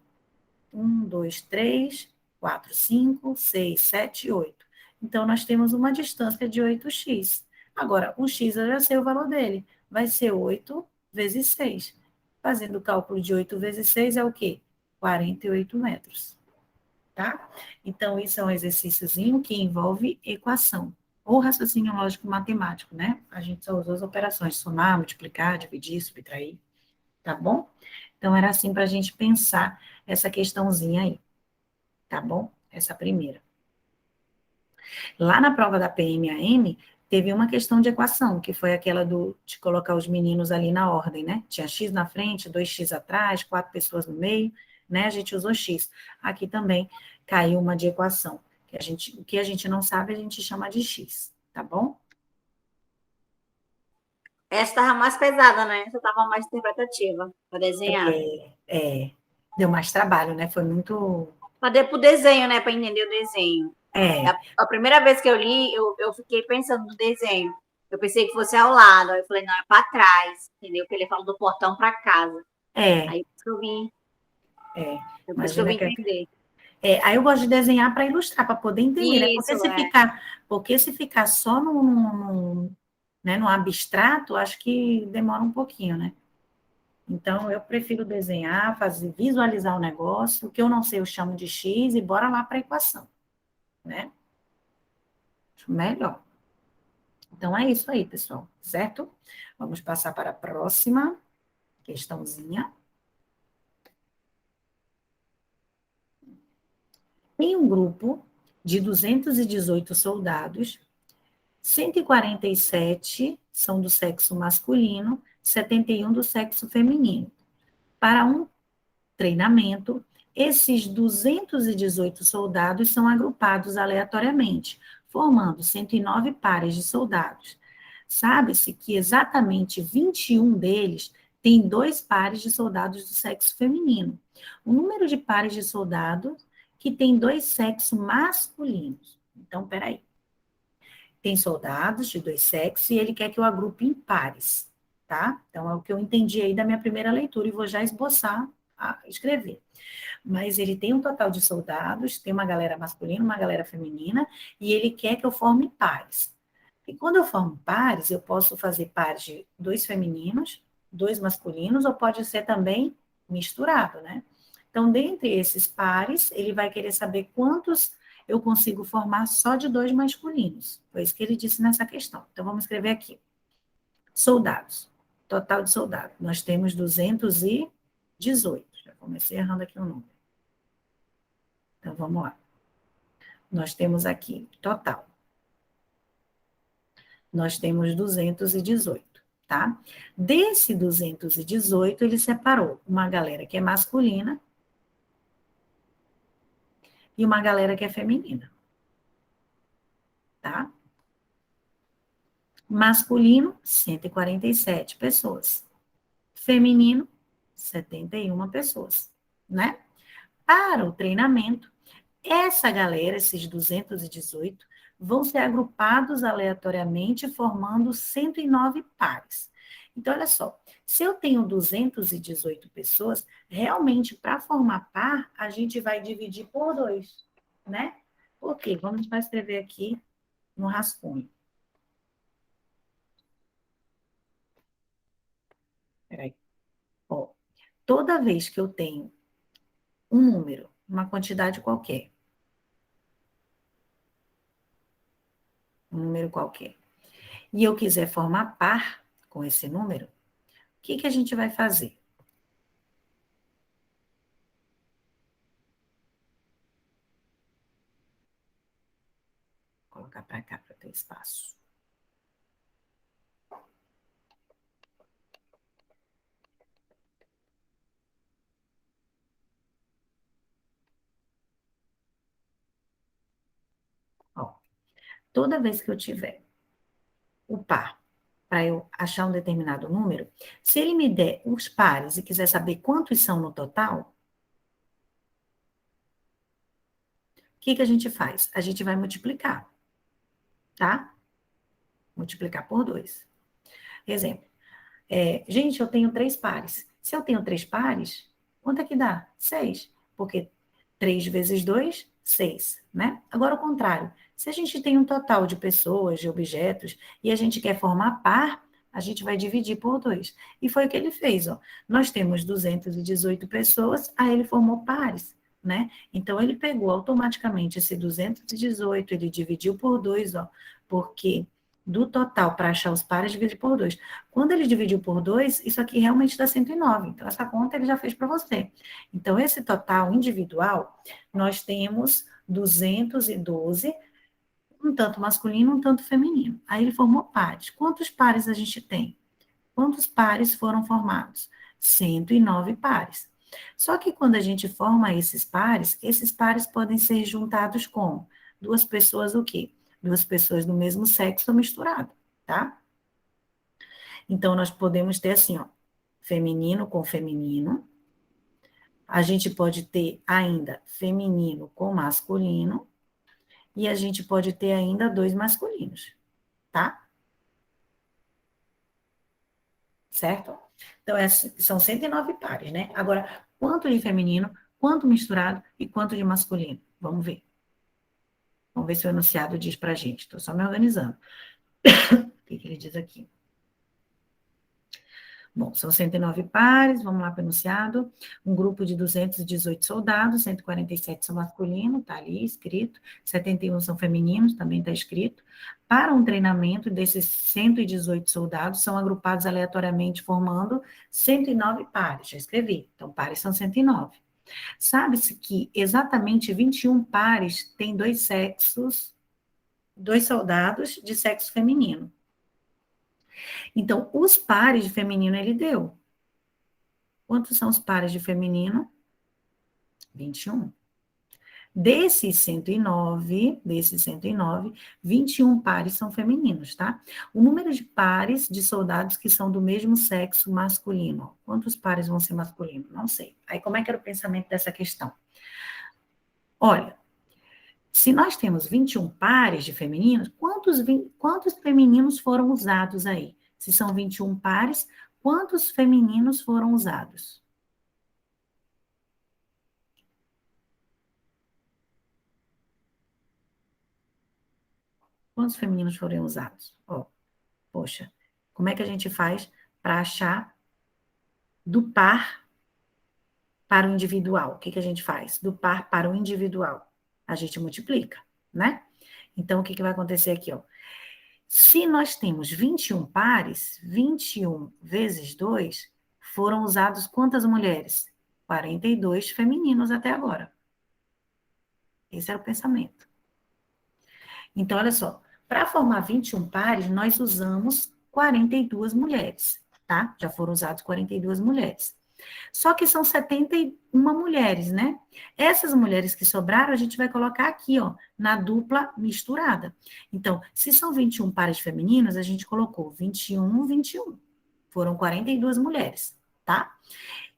S1: 1, 2, 3, 4, 5, 6, 7, 8. Então, nós temos uma distância de 8x. Agora, o x eu já sei o valor dele. Vai ser 8 vezes 6. Fazendo o cálculo de 8 vezes 6 é o quê? 48 metros. Tá? Então, isso é um exercíciozinho que envolve equação, ou raciocínio lógico-matemático, né? A gente só usou as operações, somar, multiplicar, dividir, subtrair, tá bom? Então, era assim para a gente pensar essa questãozinha aí, tá bom? Essa primeira. Lá na prova da PMAN, teve uma questão de equação, que foi aquela de colocar os meninos ali na ordem, né? Tinha X na frente, 2X atrás, 4 pessoas no meio, né? A gente usou X. Aqui também caiu uma de equação, o que a gente não sabe, a gente chama de X, tá bom?
S3: Essa estava mais pesada, né? Essa estava mais interpretativa para desenhar.
S1: Deu mais trabalho, né? Foi muito...
S3: Para o desenho, né? Para entender o desenho. A primeira vez que eu li, eu fiquei pensando no desenho. Eu pensei que fosse ao lado. Aí eu falei, não, é para trás. Entendeu? Porque ele fala do portão para casa. Aí eu vim. Depois que eu vim entender.
S1: Aí eu gosto de desenhar para ilustrar, para poder entender, né?
S3: Isso,
S1: Porque se ficar só né, no abstrato, acho que demora um pouquinho, né? Então, eu prefiro desenhar, visualizar o negócio, o que eu não sei eu chamo de X e bora lá para a equação, né? Acho melhor. Então, é isso aí, pessoal, certo? Vamos passar para a próxima questãozinha. Em um grupo de 218 soldados, 147 são do sexo masculino, 71 do sexo feminino. Para um treinamento, esses 218 soldados são agrupados aleatoriamente, formando 109 pares de soldados. Sabe-se que exatamente 21 deles têm 2 pares de soldados do sexo feminino. O número de pares de soldados que tem 2 sexos masculinos. Então, peraí. Tem soldados de 2 sexos e ele quer que eu agrupe em pares, tá? Então, é o que eu entendi aí da minha primeira leitura e vou já esboçar, escrever. Mas ele tem um total de soldados, tem uma galera masculina, uma galera feminina, e ele quer que eu forme pares. E quando eu formo pares, eu posso fazer pares de 2 femininos, 2 masculinos, ou pode ser também misturado, né? Então, dentre esses pares, ele vai querer saber quantos eu consigo formar só de 2 masculinos. Foi isso que ele disse nessa questão. Então, vamos escrever aqui. Soldados. Total de soldados. Nós temos 218. Já comecei errando aqui o número. Então, vamos lá. Nós temos aqui, total. Nós temos 218, tá? Desse 218, ele separou uma galera que é masculina e uma galera que é feminina, tá? Masculino, 147 pessoas. Feminino, 71 pessoas, né? Para o treinamento, essa galera, esses 218, vão ser agrupados aleatoriamente, formando 109 pares. Então, olha só, se eu tenho 218 pessoas, realmente, para formar par, a gente vai dividir por 2, né? Por quê? Vamos escrever aqui no rascunho. Peraí. Ó, toda vez que eu tenho um número, uma quantidade qualquer, um número qualquer, e eu quiser formar par com esse número, o que a gente vai fazer? Vou colocar para cá para ter espaço. Ó, toda vez que eu tiver o par, para eu achar um determinado número, se ele me der os pares e quiser saber quantos são no total, o que a gente faz? A gente vai multiplicar. tá? Multiplicar por 2. Exemplo. Gente, eu tenho 3 pares. Se eu tenho 3 pares, quanto é que dá? 6. Porque 3 vezes 2, 6, né? Agora, o contrário. Se a gente tem um total de pessoas, de objetos, e a gente quer formar par, a gente vai dividir por 2. E foi o que ele fez, ó. Nós temos 218 pessoas, aí ele formou pares, né? Então, ele pegou automaticamente esse 218, ele dividiu por 2, ó, porque do total, para achar os pares, divide por 2. Quando ele dividiu por 2, isso aqui realmente dá 109. Então, essa conta ele já fez para você. Então, esse total individual, nós temos 212, um tanto masculino, um tanto feminino. Aí ele formou pares. Quantos pares a gente tem? Quantos pares foram formados? 109 pares. Só que quando a gente forma esses pares podem ser juntados com 2 pessoas o quê? 2 pessoas do mesmo sexo misturado, tá? Então, nós podemos ter assim, ó, feminino com feminino. A gente pode ter ainda feminino com masculino. E a gente pode ter ainda 2 masculinos, tá? Certo? Então, são 109 pares, né? Agora, quanto de feminino, quanto misturado e quanto de masculino? Vamos ver. Vamos ver se o enunciado diz pra gente. Estou só me organizando. O que ele diz aqui? Bom, são 109 pares, vamos lá para o enunciado. Um grupo de 218 soldados, 147 são masculinos, está ali escrito. 71 são femininos, também está escrito. Para um treinamento desses 118 soldados, são agrupados aleatoriamente, formando 109 pares. Já escrevi. Então, pares são 109. Sabe-se que exatamente 21 pares têm 2 sexos, 2 soldados de sexo feminino. Então, os pares de feminino ele deu. Quantos são os pares de feminino? 21. Desses 109, 21 pares são femininos, tá? O número de pares de soldados que são do mesmo sexo masculino. Quantos pares vão ser masculinos? Não sei. Aí, como é que era o pensamento dessa questão? Olha, se nós temos 21 pares de femininos, quantos femininos foram usados aí? Se são 21 pares, quantos femininos foram usados? Quantos femininos foram usados? Ó, poxa, como é que a gente faz para achar do par para o individual? O que a gente faz? Do par para o individual. A gente multiplica, né? Então, o que vai acontecer aqui, ó? Se nós temos 21 pares, 21 vezes 2, foram usados quantas mulheres? 42 femininos até agora. Esse era o pensamento. Então, olha só, para formar 21 pares, nós usamos 42 mulheres, tá? Já foram usadas 42 mulheres. Só que são 71 mulheres, né? Essas mulheres que sobraram, a gente vai colocar aqui, ó, na dupla misturada. Então, se são 21 pares femininos, a gente colocou 21, 21. Foram 42 mulheres, tá?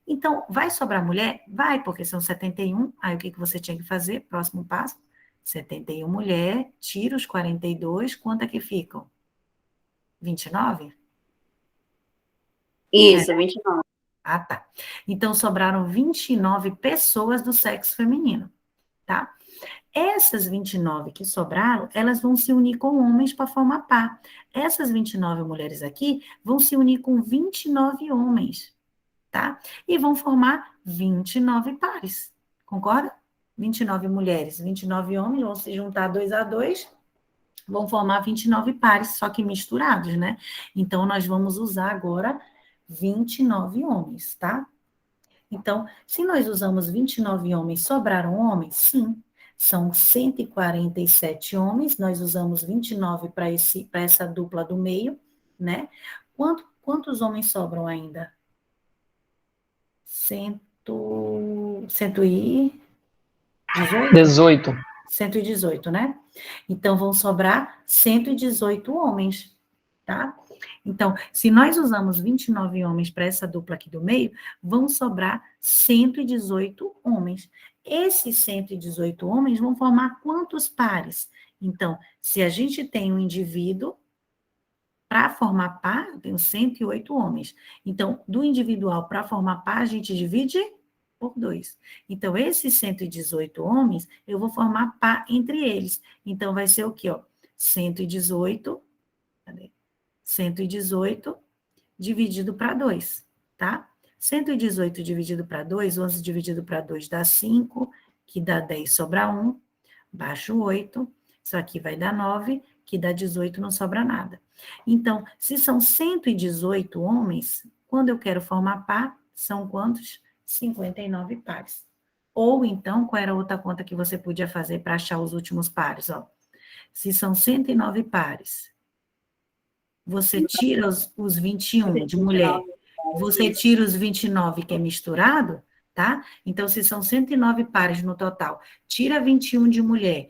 S1: Então, vai sobrar mulher? Vai, porque são 71. Aí, o que você tinha que fazer? Próximo passo. 71 mulher, tira os 42, quanto é que ficam? 29?
S3: Isso, 29.
S1: Ah, tá. Então, sobraram 29 pessoas do sexo feminino, tá? Essas 29 que sobraram, elas vão se unir com homens para formar par. Essas 29 mulheres aqui vão se unir com 29 homens, tá? E vão formar 29 pares, concorda? 29 mulheres, 29 homens vão se juntar 2 a 2, vão formar 29 pares, só que misturados, né? Então, nós vamos usar agora 29 homens, tá? Então, se nós usamos 29 homens, sobraram homens? Sim. São 147 homens, nós usamos 29 para essa dupla do meio, né? Quantos homens sobram ainda?
S5: 18.
S1: 118, né? Então, vão sobrar 118 homens, tá? Então, se nós usamos 29 homens para essa dupla aqui do meio, vão sobrar 118 homens. Esses 118 homens vão formar quantos pares? Então, se a gente tem um indivíduo, para formar par, eu tenho 108 homens. Então, do individual para formar par, a gente divide por 2. Então, esses 118 homens, eu vou formar par entre eles. Então, vai ser o quê? Ó? 118, cadê? 118 dividido para 2, tá? 118 dividido para 2, 11 dividido para 2 dá 5, que dá 10, sobra 1, baixo 8, isso aqui vai dar 9, que dá 18, não sobra nada. Então, se são 118 homens, quando eu quero formar par, são quantos? 59 pares. Ou então, qual era a outra conta que você podia fazer para achar os últimos pares? Ó, se são 109 pares, você tira os 21 de mulher, você tira os 29 que é misturado, tá? Então, se são 109 pares no total, tira 21 de mulher,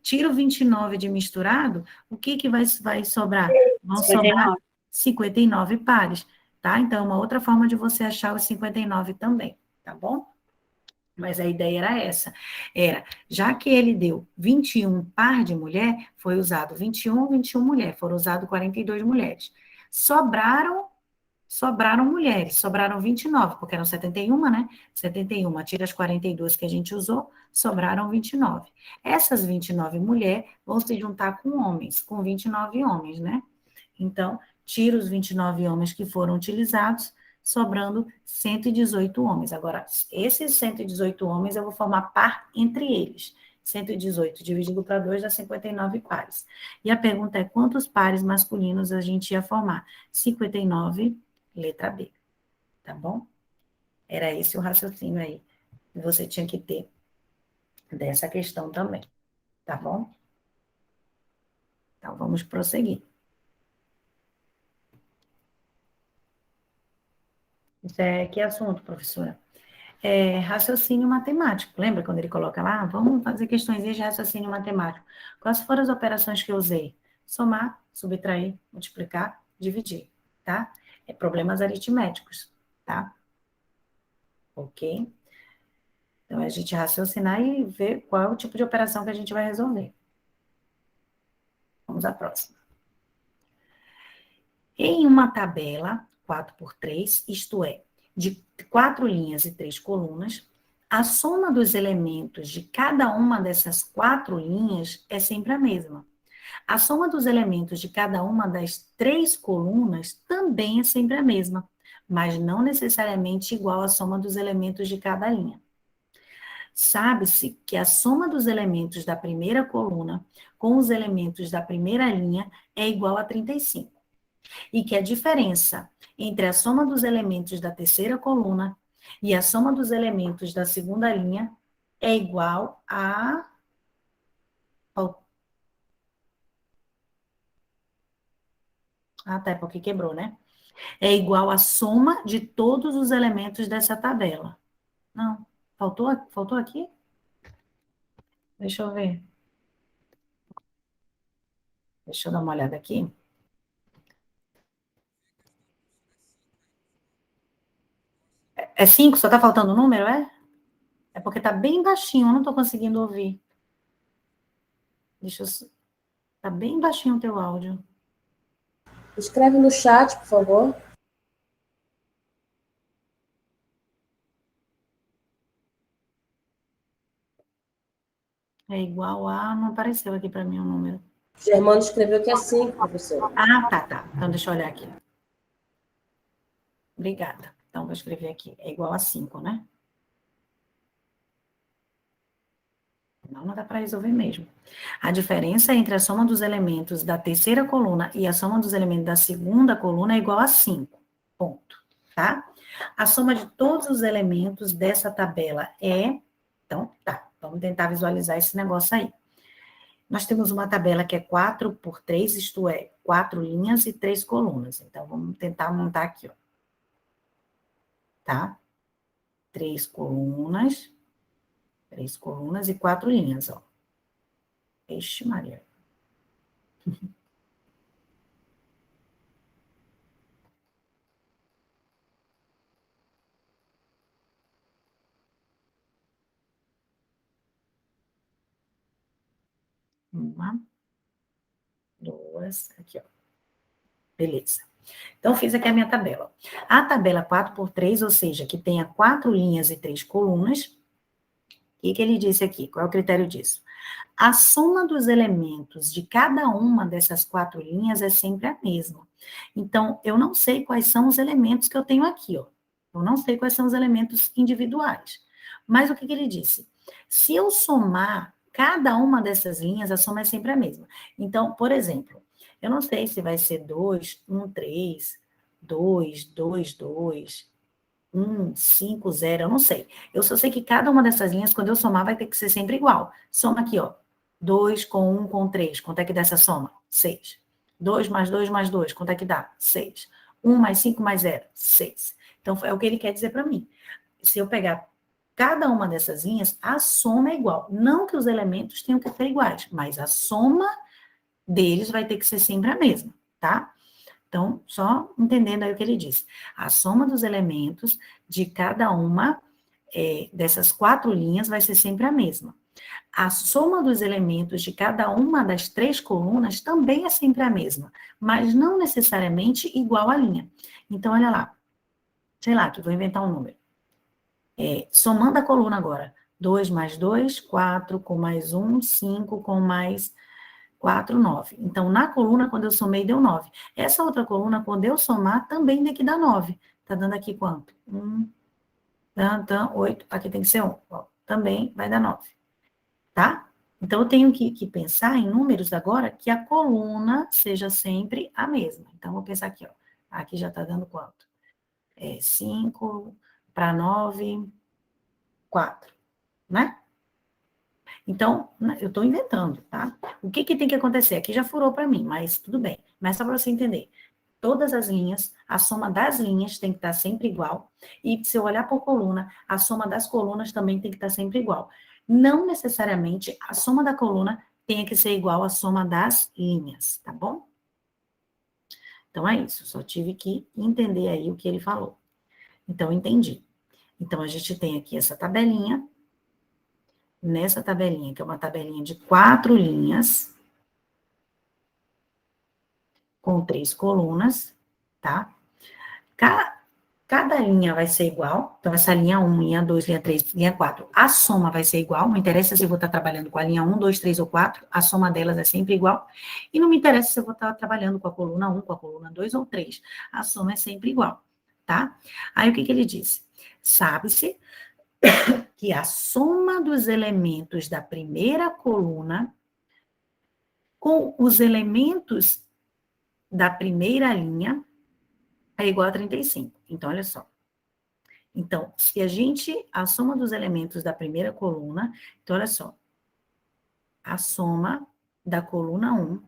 S1: tira o 29 de misturado, o que vai sobrar? Vão sobrar 59 pares, tá? Então, é uma outra forma de você achar os 59 também, tá bom? Mas a ideia era essa, já que ele deu 21 par de mulher, foi usado 21 mulher, foram usados 42 mulheres. Sobraram mulheres, sobraram 29, porque eram 71, né? 71, tira as 42 que a gente usou, sobraram 29. Essas 29 mulheres vão se juntar com homens, com 29 homens, né? Então, tira os 29 homens que foram utilizados, sobrando 118 homens. Agora, esses 118 homens eu vou formar par entre eles. 118 dividido para 2 dá 59 pares. E a pergunta é: quantos pares masculinos a gente ia formar? 59, letra B. Tá bom? Era esse o raciocínio aí que você tinha que ter dessa questão também. Tá bom? Então, vamos prosseguir. Isso é que assunto, professora? Raciocínio matemático. Lembra quando ele coloca lá? Vamos fazer questões de raciocínio matemático. Quais foram as operações que eu usei? Somar, subtrair, multiplicar, dividir, tá? Problemas aritméticos, tá? Ok? Então, é a gente raciocinar e ver qual é o tipo de operação que a gente vai resolver. Vamos à próxima. Em uma tabela 4x3, isto é, de 4 linhas e 3 colunas, a soma dos elementos de cada uma dessas 4 linhas é sempre a mesma. A soma dos elementos de cada uma das 3 colunas também é sempre a mesma, mas não necessariamente igual à soma dos elementos de cada linha. Sabe-se que a soma dos elementos da primeira coluna com os elementos da primeira linha é igual a 35. E que a diferença entre a soma dos elementos da terceira coluna e a soma dos elementos da segunda linha é igual a... Ah, tá, é porque quebrou, né? É igual à soma de todos os elementos dessa tabela. Não, faltou aqui? Deixa eu ver. Deixa eu dar uma olhada aqui. É 5? Só tá faltando o número, é? É porque tá bem baixinho, eu não tô conseguindo ouvir. Deixa eu... Tá bem baixinho o teu áudio.
S2: Escreve no chat, por favor.
S1: É igual a... Não apareceu aqui para mim o número.
S2: Germano escreveu que é 5, professor.
S1: Ah, tá. Então, deixa eu olhar aqui. Obrigada. Então, vou escrever aqui. É igual a 5, né? Não dá para resolver mesmo. A diferença entre a soma dos elementos da terceira coluna e a soma dos elementos da segunda coluna é igual a 5. Ponto. Tá? A soma de todos os elementos dessa tabela é... Então, tá. Vamos tentar visualizar esse negócio aí. Nós temos uma tabela que é 4x3, isto é, 4 linhas e 3 colunas. Então, vamos tentar montar aqui, ó. Tá? 3 colunas e 4 linhas, ó. Ixi, Maria. Uma, duas, aqui, ó. Beleza. Então, fiz aqui a minha tabela. A tabela 4x3, ou seja, que tenha 4 linhas e 3 colunas. O que ele disse aqui? Qual é o critério disso? A soma dos elementos de cada uma dessas 4 linhas é sempre a mesma. Então, eu não sei quais são os elementos que eu tenho aqui, ó. Eu não sei quais são os elementos individuais. Mas o que ele disse? Se eu somar cada uma dessas linhas, a soma é sempre a mesma. Então, por exemplo, eu não sei se vai ser 2, 1, 3, 2, 2, 2, 1, 5, 0, eu não sei. Eu só sei que cada uma dessas linhas, quando eu somar, vai ter que ser sempre igual. Soma aqui, ó. 2 com 1 com 3. Quanto é que dá essa soma? 6. 2 mais 2 mais 2. Quanto é que dá? 6. 1 mais 5 mais 0. 6. Então, é o que ele quer dizer para mim. Se eu pegar cada uma dessas linhas, a soma é igual. Não que os elementos tenham que ser iguais, mas a soma deles vai ter que ser sempre a mesma, tá? Então, só entendendo aí o que ele disse. A soma dos elementos de cada uma dessas 4 linhas vai ser sempre a mesma. A soma dos elementos de cada uma das 3 colunas também é sempre a mesma, mas não necessariamente igual à linha. Então, olha lá. Sei lá, que vou inventar um número. Somando a coluna agora. 2 mais 2, 4, com mais 1, 5, com mais 4, 9. Então, na coluna, quando eu somei, deu 9. Essa outra coluna, quando eu somar, também tem que dar 9. Tá dando aqui quanto? 1, 8. Aqui tem que ser 1. Ó, também vai dar 9. Tá? Então, eu tenho que pensar em números agora que a coluna seja sempre a mesma. Então, vou pensar aqui, ó. Aqui já tá dando quanto? 5 para 9, 4, né? Então, eu estou inventando, tá? O que tem que acontecer? Aqui já furou para mim, mas tudo bem. Mas só para você entender. Todas as linhas, a soma das linhas tem que estar sempre igual. E se eu olhar por coluna, a soma das colunas também tem que estar sempre igual. Não necessariamente a soma da coluna tenha que ser igual à soma das linhas, tá bom? Então, é isso. Só tive que entender aí o que ele falou. Então, entendi. Então, a gente tem aqui essa tabelinha. Nessa tabelinha, que é uma tabelinha de 4 linhas, com 3 colunas, tá? Cada linha vai ser igual. Então, essa linha 1, linha 2, linha 3, linha 4. A soma vai ser igual. Não interessa se eu vou estar trabalhando com a linha 1, 2, 3 ou 4. A soma delas é sempre igual. E não me interessa se eu vou estar trabalhando com a coluna 1, com a coluna 2 ou 3. A soma é sempre igual, tá? Aí, o que ele disse? Sabe-se que a soma dos elementos da primeira coluna com os elementos da primeira linha é igual a 35. Então, olha só. Então, se a soma dos elementos da primeira coluna, então, olha só. A soma da coluna 1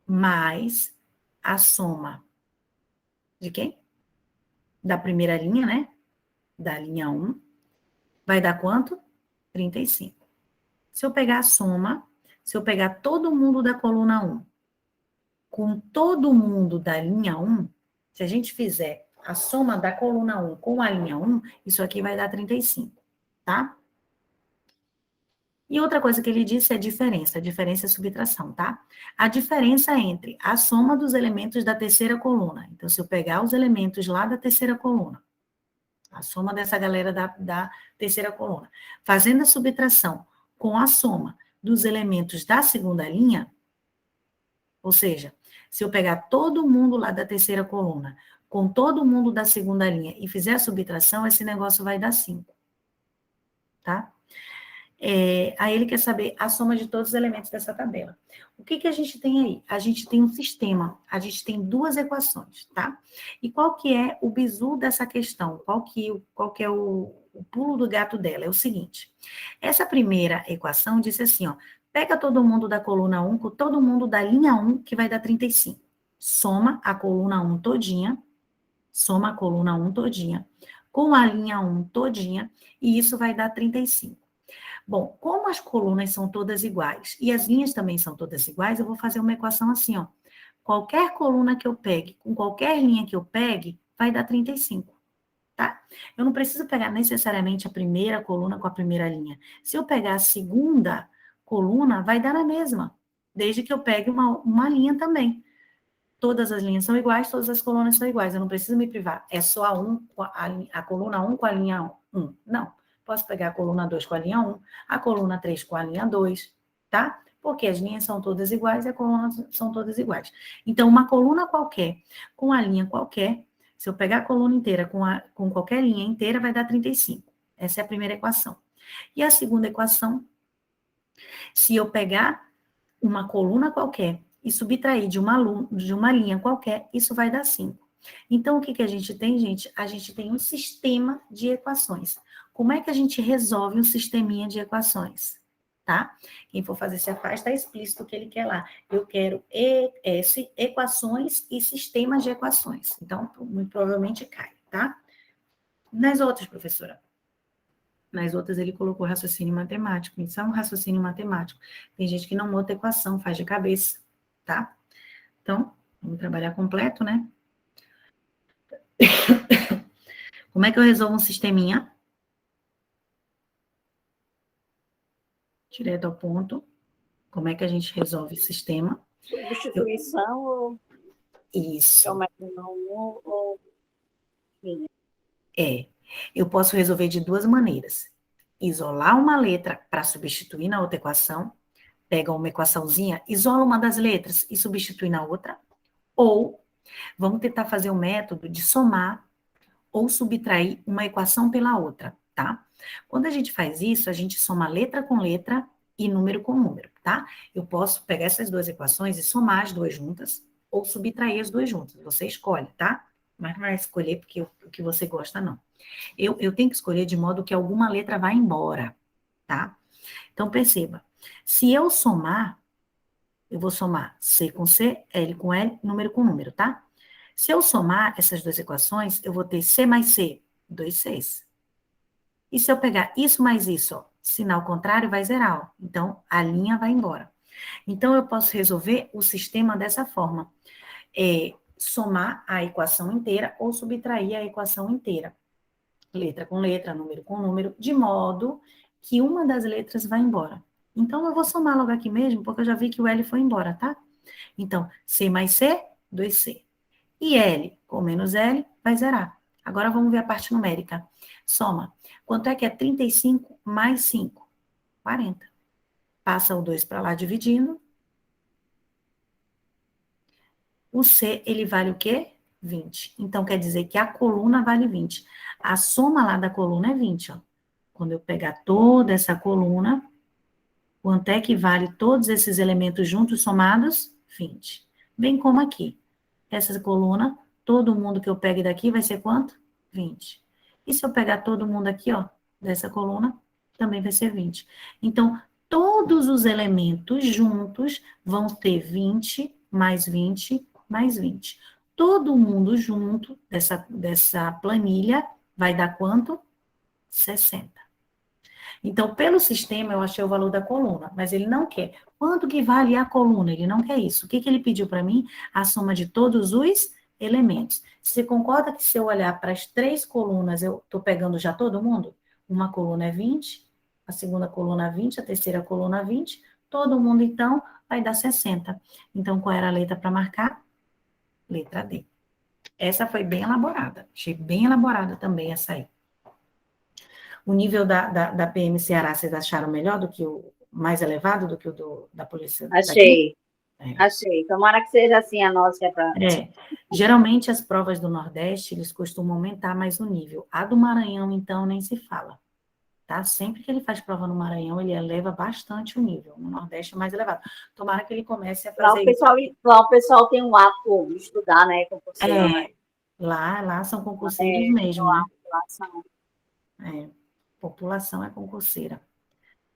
S1: mais a soma de quem? Da primeira linha, né? Da linha 1, vai dar quanto? 35. Se eu pegar a soma, se eu pegar todo mundo da coluna 1 com todo mundo da linha 1, se a gente fizer a soma da coluna 1 com a linha 1, isso aqui vai dar 35, tá? E outra coisa que ele disse é a diferença é subtração, tá? A diferença entre a soma dos elementos da terceira coluna. Então, se eu pegar os elementos lá da terceira coluna, a soma dessa galera da terceira coluna, fazendo a subtração com a soma dos elementos da segunda linha, ou seja, se eu pegar todo mundo lá da terceira coluna com todo mundo da segunda linha e fizer a subtração, esse negócio vai dar 5. Tá? Aí ele quer saber a soma de todos os elementos dessa tabela. O que a gente tem aí? A gente tem um sistema, a gente tem 2 equações, tá? E qual que é o bizu dessa questão? Qual que é o pulo do gato dela? É o seguinte, essa primeira equação disse assim, ó, pega todo mundo da coluna 1 com todo mundo da linha 1, que vai dar 35. Soma a coluna 1 todinha, com a linha 1 todinha, e isso vai dar 35. Bom, como as colunas são todas iguais, e as linhas também são todas iguais, eu vou fazer uma equação assim, ó. Qualquer coluna que eu pegue, com qualquer linha que eu pegue, vai dar 35. Tá? Eu não preciso pegar necessariamente a primeira coluna com a primeira linha. Se eu pegar a segunda coluna, vai dar na mesma, desde que eu pegue uma linha também. Todas as linhas são iguais, todas as colunas são iguais, eu não preciso me privar. É só a coluna 1 com a linha 1. Não. Posso pegar a coluna 2 com a linha 1, a coluna 3 com a linha 2, tá? Porque as linhas são todas iguais e as colunas são todas iguais. Então, uma coluna qualquer com a linha qualquer, se eu pegar a coluna inteira com qualquer linha inteira, vai dar 35. Essa é a primeira equação. E a segunda equação, se eu pegar uma coluna qualquer e subtrair de uma linha qualquer, isso vai dar 5. Então, o que a gente tem, gente? A gente tem um sistema de equações. Como é que a gente resolve um sisteminha de equações? Tá? Quem for fazer esse afasta, está explícito o que ele quer lá. Eu quero equações e sistemas de equações. Então, muito provavelmente cai, tá? Nas outras, professora? Nas outras, ele colocou raciocínio matemático. Isso é um raciocínio matemático. Tem gente que não monta equação, faz de cabeça, tá? Então, vamos trabalhar completo, né? Como é que eu resolvo um sisteminha? Direto ao ponto. Como é que a gente resolve o sistema?
S3: Substituição ou...
S1: Isso.
S3: Ou...
S1: Eu posso resolver de duas maneiras. Isolar uma letra para substituir na outra equação. Pega uma equaçãozinha, isola uma das letras e substitui na outra. Ou, vamos tentar fazer o método de somar ou subtrair uma equação pela outra, tá? Quando a gente faz isso, a gente soma letra com letra e número com número, tá? Eu posso pegar essas duas equações e somar as duas juntas ou subtrair as duas juntas. Você escolhe, tá? Mas não vai escolher porque o que você gosta, não. Eu tenho que escolher de modo que alguma letra vá embora, tá? Então, perceba. Se eu somar, eu vou somar C com C, L com L, número com número, tá? Se eu somar essas duas equações, eu vou ter C mais C, 2Cs. E se eu pegar isso mais isso, ó, sinal contrário, vai zerar, ó. Então, a linha vai embora. Então, eu posso resolver o sistema dessa forma. Somar a equação inteira ou subtrair a equação inteira. Letra com letra, número com número, de modo que uma das letras vai embora. Então, eu vou somar logo aqui mesmo, porque eu já vi que o L foi embora, tá? Então, C mais C, 2C. E L com menos L vai zerar. Agora, vamos ver a parte numérica. Soma. Quanto é que é 35 mais 5? 40. Passa o 2 para lá dividindo. O C, ele vale o quê? 20. Então, quer dizer que a coluna vale 20. A soma lá da coluna é 20, ó. Quando eu pegar toda essa coluna, quanto é que vale todos esses elementos juntos somados? 20. Bem como aqui. Essa coluna, todo mundo que eu pegue daqui vai ser quanto? 20. E se eu pegar todo mundo aqui, ó, dessa coluna, também vai ser 20. Então, todos os elementos juntos vão ter 20 mais 20 mais 20. Todo mundo junto dessa planilha vai dar quanto? 60. Então, pelo sistema, eu achei o valor da coluna, mas ele não quer. Quanto que vale a coluna? Ele não quer isso. O que ele pediu para mim? A soma de todos os elementos. Você concorda que se eu olhar para as 3 colunas, eu estou pegando já todo mundo? Uma coluna é 20, a segunda coluna é 20, a terceira coluna é 20, todo mundo, então, vai dar 60. Então, qual era a letra para marcar? Letra D. Essa foi bem elaborada. Achei bem elaborada também essa aí. O nível da PM Ceará, vocês acharam melhor do que o mais elevado do que o da polícia?
S3: Achei. Achei. Tomara que seja assim a nossa, que é para...
S1: Geralmente as provas do Nordeste, eles costumam aumentar mais o nível. A do Maranhão, então, nem se fala. Tá? Sempre que ele faz prova no Maranhão, ele eleva bastante o nível. No Nordeste é mais elevado. Tomara que ele comece a fazer
S3: lá o pessoal tem um hábito de estudar, né? Concurseiro, né?
S1: Lá são concurseiros mesmo, né?
S3: Lá são.
S1: População é concurseira.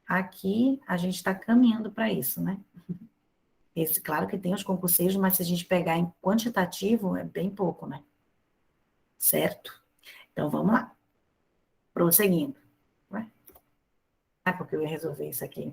S1: Aqui, a gente está caminhando para isso, né? Claro que tem os concurseiros, mas se a gente pegar em quantitativo, é bem pouco, né? Certo? Então, vamos lá. Prosseguindo. Porque eu ia resolver isso aqui.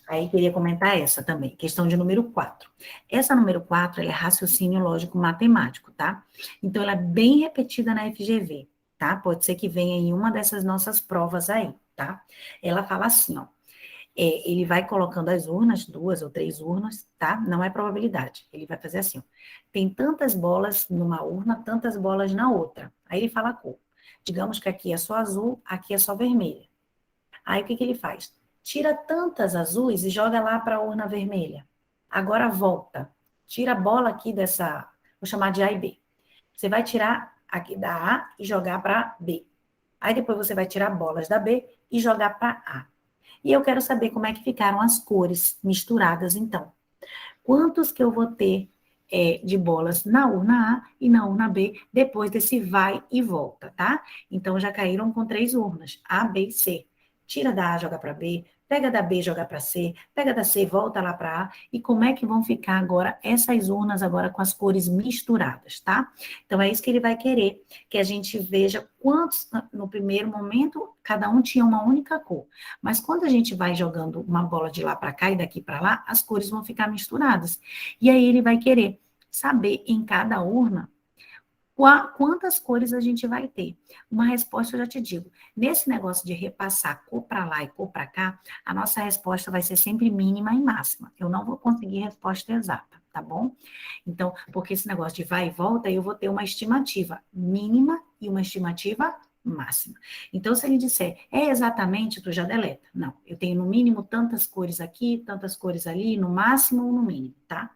S1: Aí, queria comentar essa também, questão de número 4. Essa número 4, ela é raciocínio lógico matemático, tá? Então, ela é bem repetida na FGV, tá? Pode ser que venha em uma dessas nossas provas aí, tá? Ela fala assim, ó, ele vai colocando as urnas, 2 ou 3 urnas, tá? Não é probabilidade. Ele vai fazer assim, ó, tem tantas bolas numa urna, tantas bolas na outra. Aí ele fala a cor. Digamos que aqui é só azul, aqui é só vermelha. Aí o que ele faz? Tira tantas azuis e joga lá para a urna vermelha. Agora volta. Tira a bola aqui dessa, vou chamar de A e B. Você vai tirar aqui da A e jogar para B. Aí depois você vai tirar bolas da B e jogar para A. E eu quero saber como é que ficaram as cores misturadas, então. Quantos que eu vou ter de bolas na urna A e na urna B, depois desse vai e volta, tá? Então, já caíram com 3 urnas, A, B e C. Tira da A, joga para B, pega da B, joga para C, pega da C, volta lá para A. E como é que vão ficar agora essas urnas agora com as cores misturadas, tá? Então, é isso que ele vai querer, que a gente veja quantos, no primeiro momento, cada um tinha uma única cor. Mas quando a gente vai jogando uma bola de lá para cá e daqui para lá, as cores vão ficar misturadas. E aí ele vai querer saber em cada urna quantas cores a gente vai ter. Uma resposta eu já te digo. Nesse negócio de repassar cor para lá e cor para cá, a nossa resposta vai ser sempre mínima e máxima. Eu não vou conseguir resposta exata, tá bom? Então, porque esse negócio de vai e volta, eu vou ter uma estimativa mínima e uma estimativa máxima. Então, se ele disser, exatamente, tu já deleta. Não, eu tenho no mínimo tantas cores aqui, tantas cores ali, no máximo ou no mínimo, tá?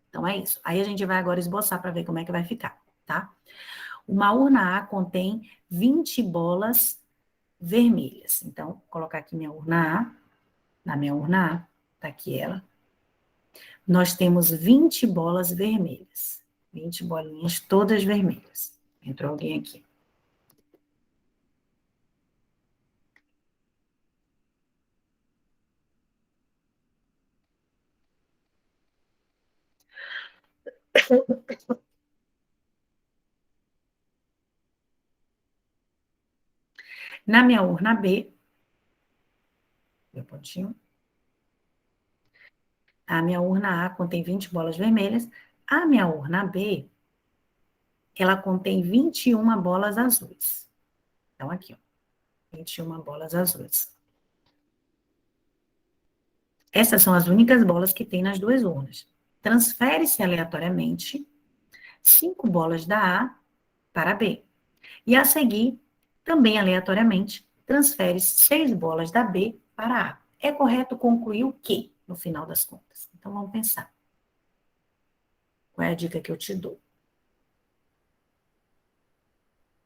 S1: Então, é isso. Aí a gente vai agora esboçar para ver como é que vai ficar, tá? Uma urna A contém 20 bolas vermelhas. Então, vou colocar aqui minha urna A. Na minha urna A, tá aqui ela. Nós temos 20 bolas vermelhas. 20 bolinhas todas vermelhas. Entrou alguém aqui. Na minha urna B, meu pontinho, a minha urna A contém 20 bolas vermelhas, a minha urna B, ela contém 21 bolas azuis. Então, aqui, ó, 21 bolas azuis. Essas são as únicas bolas que tem nas 2 urnas. Transfere-se aleatoriamente 5 bolas da A para B. E a seguir, também aleatoriamente, transfere-se 6 bolas da B para A. É correto concluir o quê, no final das contas? Então, vamos pensar. Qual é a dica que eu te dou?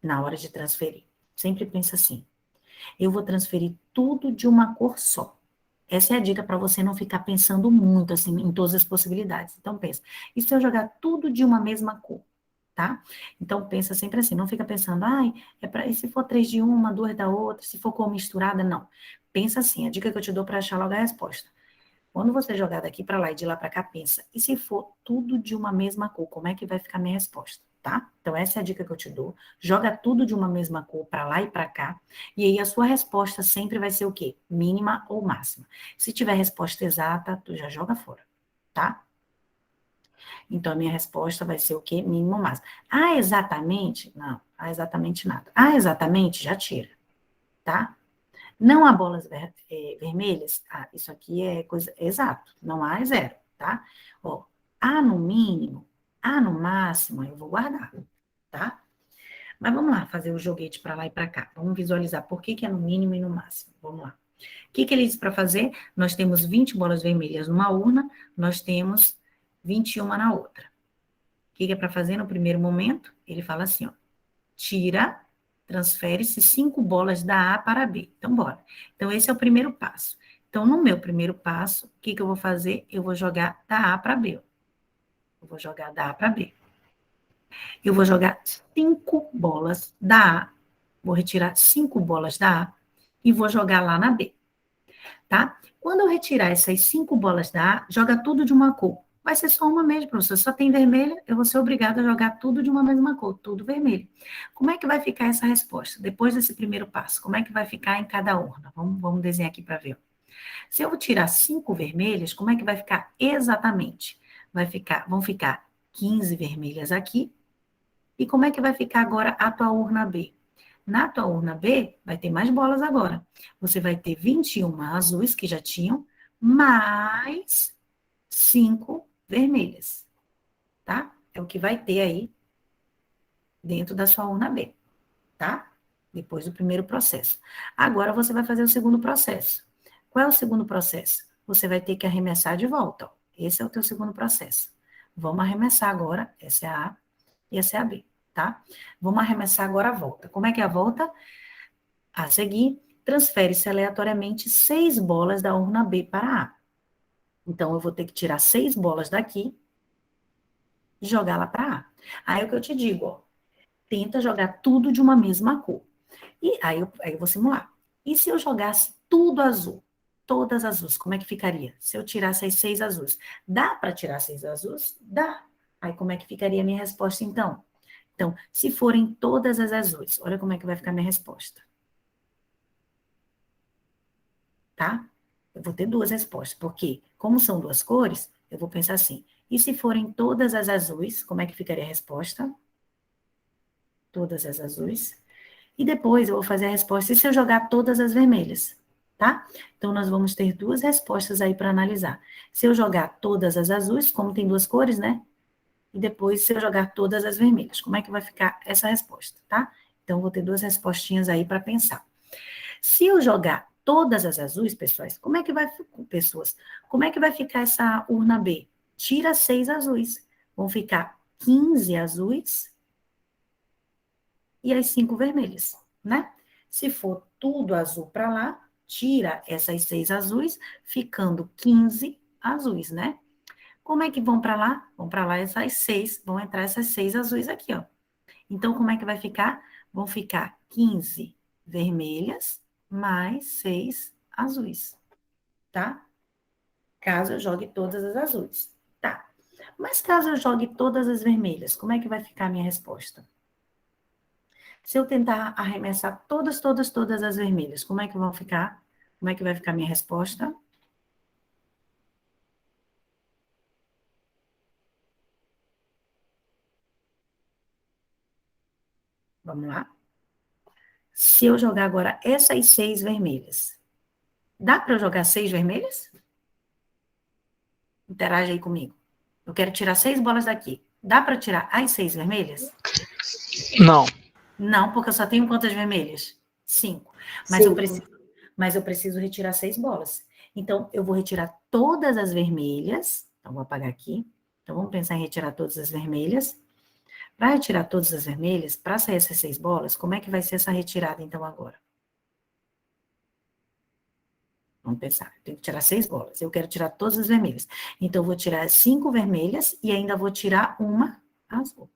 S1: Na hora de transferir. Sempre pensa assim. Eu vou transferir tudo de uma cor só. Essa é a dica para você não ficar pensando muito assim em todas as possibilidades. Então pensa, e se eu jogar tudo de uma mesma cor, tá? Então pensa sempre assim, não fica pensando, e se for 3 de uma, 2 da outra, se for cor misturada, não. Pensa assim, a dica que eu te dou para achar logo a resposta. Quando você jogar daqui para lá e de lá para cá, pensa, e se for tudo de uma mesma cor, como é que vai ficar a minha resposta, tá? Então, essa é a dica que eu te dou. Joga tudo de uma mesma cor para lá e para cá, e aí a sua resposta sempre vai ser o quê? Mínima ou máxima. Se tiver resposta exata, tu já joga fora, tá? Então, a minha resposta vai ser o quê? Mínimo ou máximo. Exatamente? Não, exatamente nada. Exatamente? Já tira, tá? Não há bolas vermelhas? Isso aqui é coisa exato. Não há é zero, tá? Ó, há no mínimo, há no máximo, eu vou guardar, tá? Mas vamos lá fazer o joguete para lá e para cá. Vamos visualizar por que é no mínimo e no máximo. Vamos lá. O que ele diz para fazer? Nós temos 20 bolas vermelhas numa urna, nós temos 21 na outra. O que é para fazer no primeiro momento? Ele fala assim, ó, transfere-se 5 bolas da A para B. Então, bora. Então, esse é o primeiro passo. Então, no meu primeiro passo, o que eu vou fazer? Eu vou jogar da A para B. Eu vou jogar da A para B. Eu vou jogar 5 bolas da A. Vou retirar 5 bolas da A e vou jogar lá na B. Tá? Quando eu retirar essas 5 bolas da A, joga tudo de uma cor. Vai ser só uma mesmo, professor. Só tem vermelha, eu vou ser obrigada a jogar tudo de uma mesma cor, tudo vermelho. Como é que vai ficar essa resposta? Depois desse primeiro passo, como é que vai ficar em cada urna? Vamos desenhar aqui para ver. Se eu tirar 5 vermelhas, como é que vai ficar exatamente? Vão ficar 15 vermelhas aqui. E como é que vai ficar agora a tua urna B? Na tua urna B, vai ter mais bolas agora. Você vai ter 21 azuis, que já tinham, mais 5 vermelhas, tá? É o que vai ter aí dentro da sua urna B, tá? Depois do primeiro processo. Agora você vai fazer o segundo processo. Qual é o segundo processo? Você vai ter que arremessar de volta, ó. Esse é o teu segundo processo. Vamos arremessar agora, essa é a A e essa é a B, tá? Vamos arremessar agora a volta. Como é que é a volta? A seguir, transfere-se aleatoriamente 6 bolas da urna B para a A. Então, eu vou ter que tirar 6 bolas daqui e jogar lá para A. Aí é o que eu te digo, ó. Tenta jogar tudo de uma mesma cor. E aí eu vou simular. E se eu jogasse tudo azul? Todas azuis, como é que ficaria? Se eu tirasse as 6 azuis. Dá para tirar 6 azuis? Dá. Aí como é que ficaria a minha resposta, então? Então, se forem todas as azuis, olha como é que vai ficar a minha resposta. Tá? Eu vou ter 2 respostas, porque como são 2 cores, eu vou pensar assim, e se forem todas as azuis, como é que ficaria a resposta? Todas as azuis. E depois eu vou fazer a resposta, e se eu jogar todas as vermelhas? Tá? Então, nós vamos ter 2 respostas aí para analisar. Se eu jogar todas as azuis, como tem 2 cores, né? E depois, se eu jogar todas as vermelhas, como é que vai ficar essa resposta, tá? Então, eu vou ter 2 respostinhas aí para pensar. Se eu jogar todas as azuis, pessoas, como é que vai ficar essa urna B? Tira 6 azuis. Vão ficar 15 azuis e as 5 vermelhas, né? Se for tudo azul para lá, tira essas 6 azuis, ficando 15 azuis, né? Como é que vão para lá? Vão para lá essas 6, vão entrar essas 6 azuis aqui, ó. Então, como é que vai ficar? Vão ficar 15 vermelhas mais 6 azuis, tá? Caso eu jogue todas as azuis, tá? Mas caso eu jogue todas as vermelhas, como é que vai ficar a minha resposta? Se eu tentar arremessar todas as vermelhas, como é que vão ficar? Como é que vai ficar a minha resposta? Vamos lá. Se eu jogar agora essas 6 vermelhas, dá para eu jogar 6 vermelhas? Interage aí comigo. Eu quero tirar 6 bolas daqui. Dá para tirar as 6 vermelhas?
S5: Não.
S1: Não, porque eu só tenho quantas vermelhas? 5. Mas eu preciso retirar 6 bolas. Então, eu vou retirar todas as vermelhas. Então, vou apagar aqui. Então, vamos pensar em retirar todas as vermelhas. Para retirar todas as vermelhas, para sair essas 6 bolas, como é que vai ser essa retirada, então, agora? Vamos pensar. Eu tenho que tirar 6 bolas. Eu quero tirar todas as vermelhas. Então, eu vou tirar 5 vermelhas e ainda vou tirar uma azul.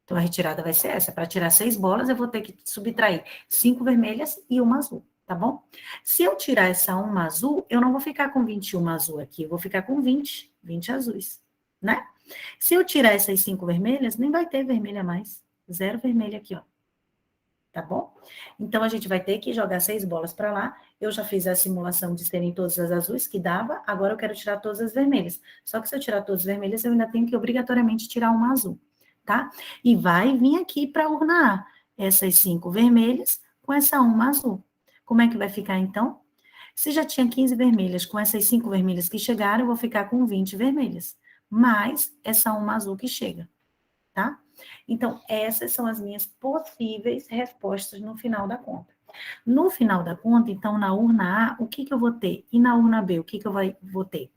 S1: Então, a retirada vai ser essa. Para tirar 6 bolas, eu vou ter que subtrair 5 vermelhas e uma azul, tá bom? Se eu tirar essa uma azul, eu não vou ficar com 21 azul aqui, eu vou ficar com 20 azuis, né? Se eu tirar essas 5 vermelhas, nem vai ter vermelha mais. 0 vermelha aqui, ó. Tá bom? Então, a gente vai ter que jogar 6 bolas para lá. Eu já fiz a simulação de serem todas as azuis, que dava. Agora, eu quero tirar todas as vermelhas. Só que se eu tirar todas as vermelhas, eu ainda tenho que obrigatoriamente tirar uma azul, tá? E vai vir aqui para a urna A. Essas 5 vermelhas com essa uma azul. Como é que vai ficar, então? Se já tinha 15 vermelhas, com essas 5 vermelhas que chegaram, eu vou ficar com 20 vermelhas. Mais essa uma azul que chega, tá? Então, essas são as minhas possíveis respostas no final da conta. No final da conta, então, na urna A, o que eu vou ter? E na urna B, o que eu vou ter?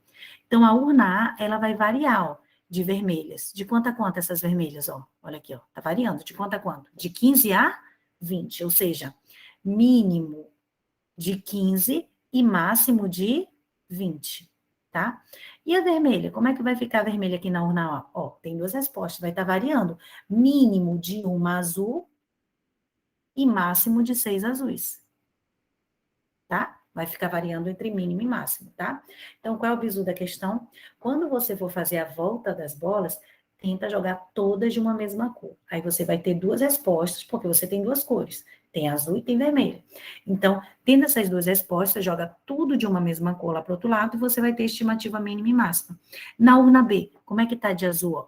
S1: Então, a urna A, ela vai variar, ó, de vermelhas. De quanto a quanto essas vermelhas, ó? Olha aqui, ó, tá variando. De quanto a quanto? De 15 a 20, ou seja, mínimo de 15 e máximo de 20, tá? E a vermelha, como é que vai ficar a vermelha aqui na urna A? Ó, tem 2 respostas, vai estar variando. Mínimo de uma azul e máximo de 6 azuis, tá? Vai ficar variando entre mínimo e máximo, tá? Então, qual é o bizu da questão? Quando você for fazer a volta das bolas, tenta jogar todas de uma mesma cor. Aí você vai ter 2 respostas, porque você tem 2 cores. Tem azul e tem vermelho. Então, tendo essas 2 respostas, joga tudo de uma mesma cor lá para o outro lado e você vai ter estimativa mínima e máxima. Na urna B, como é que tá de azul? Ó?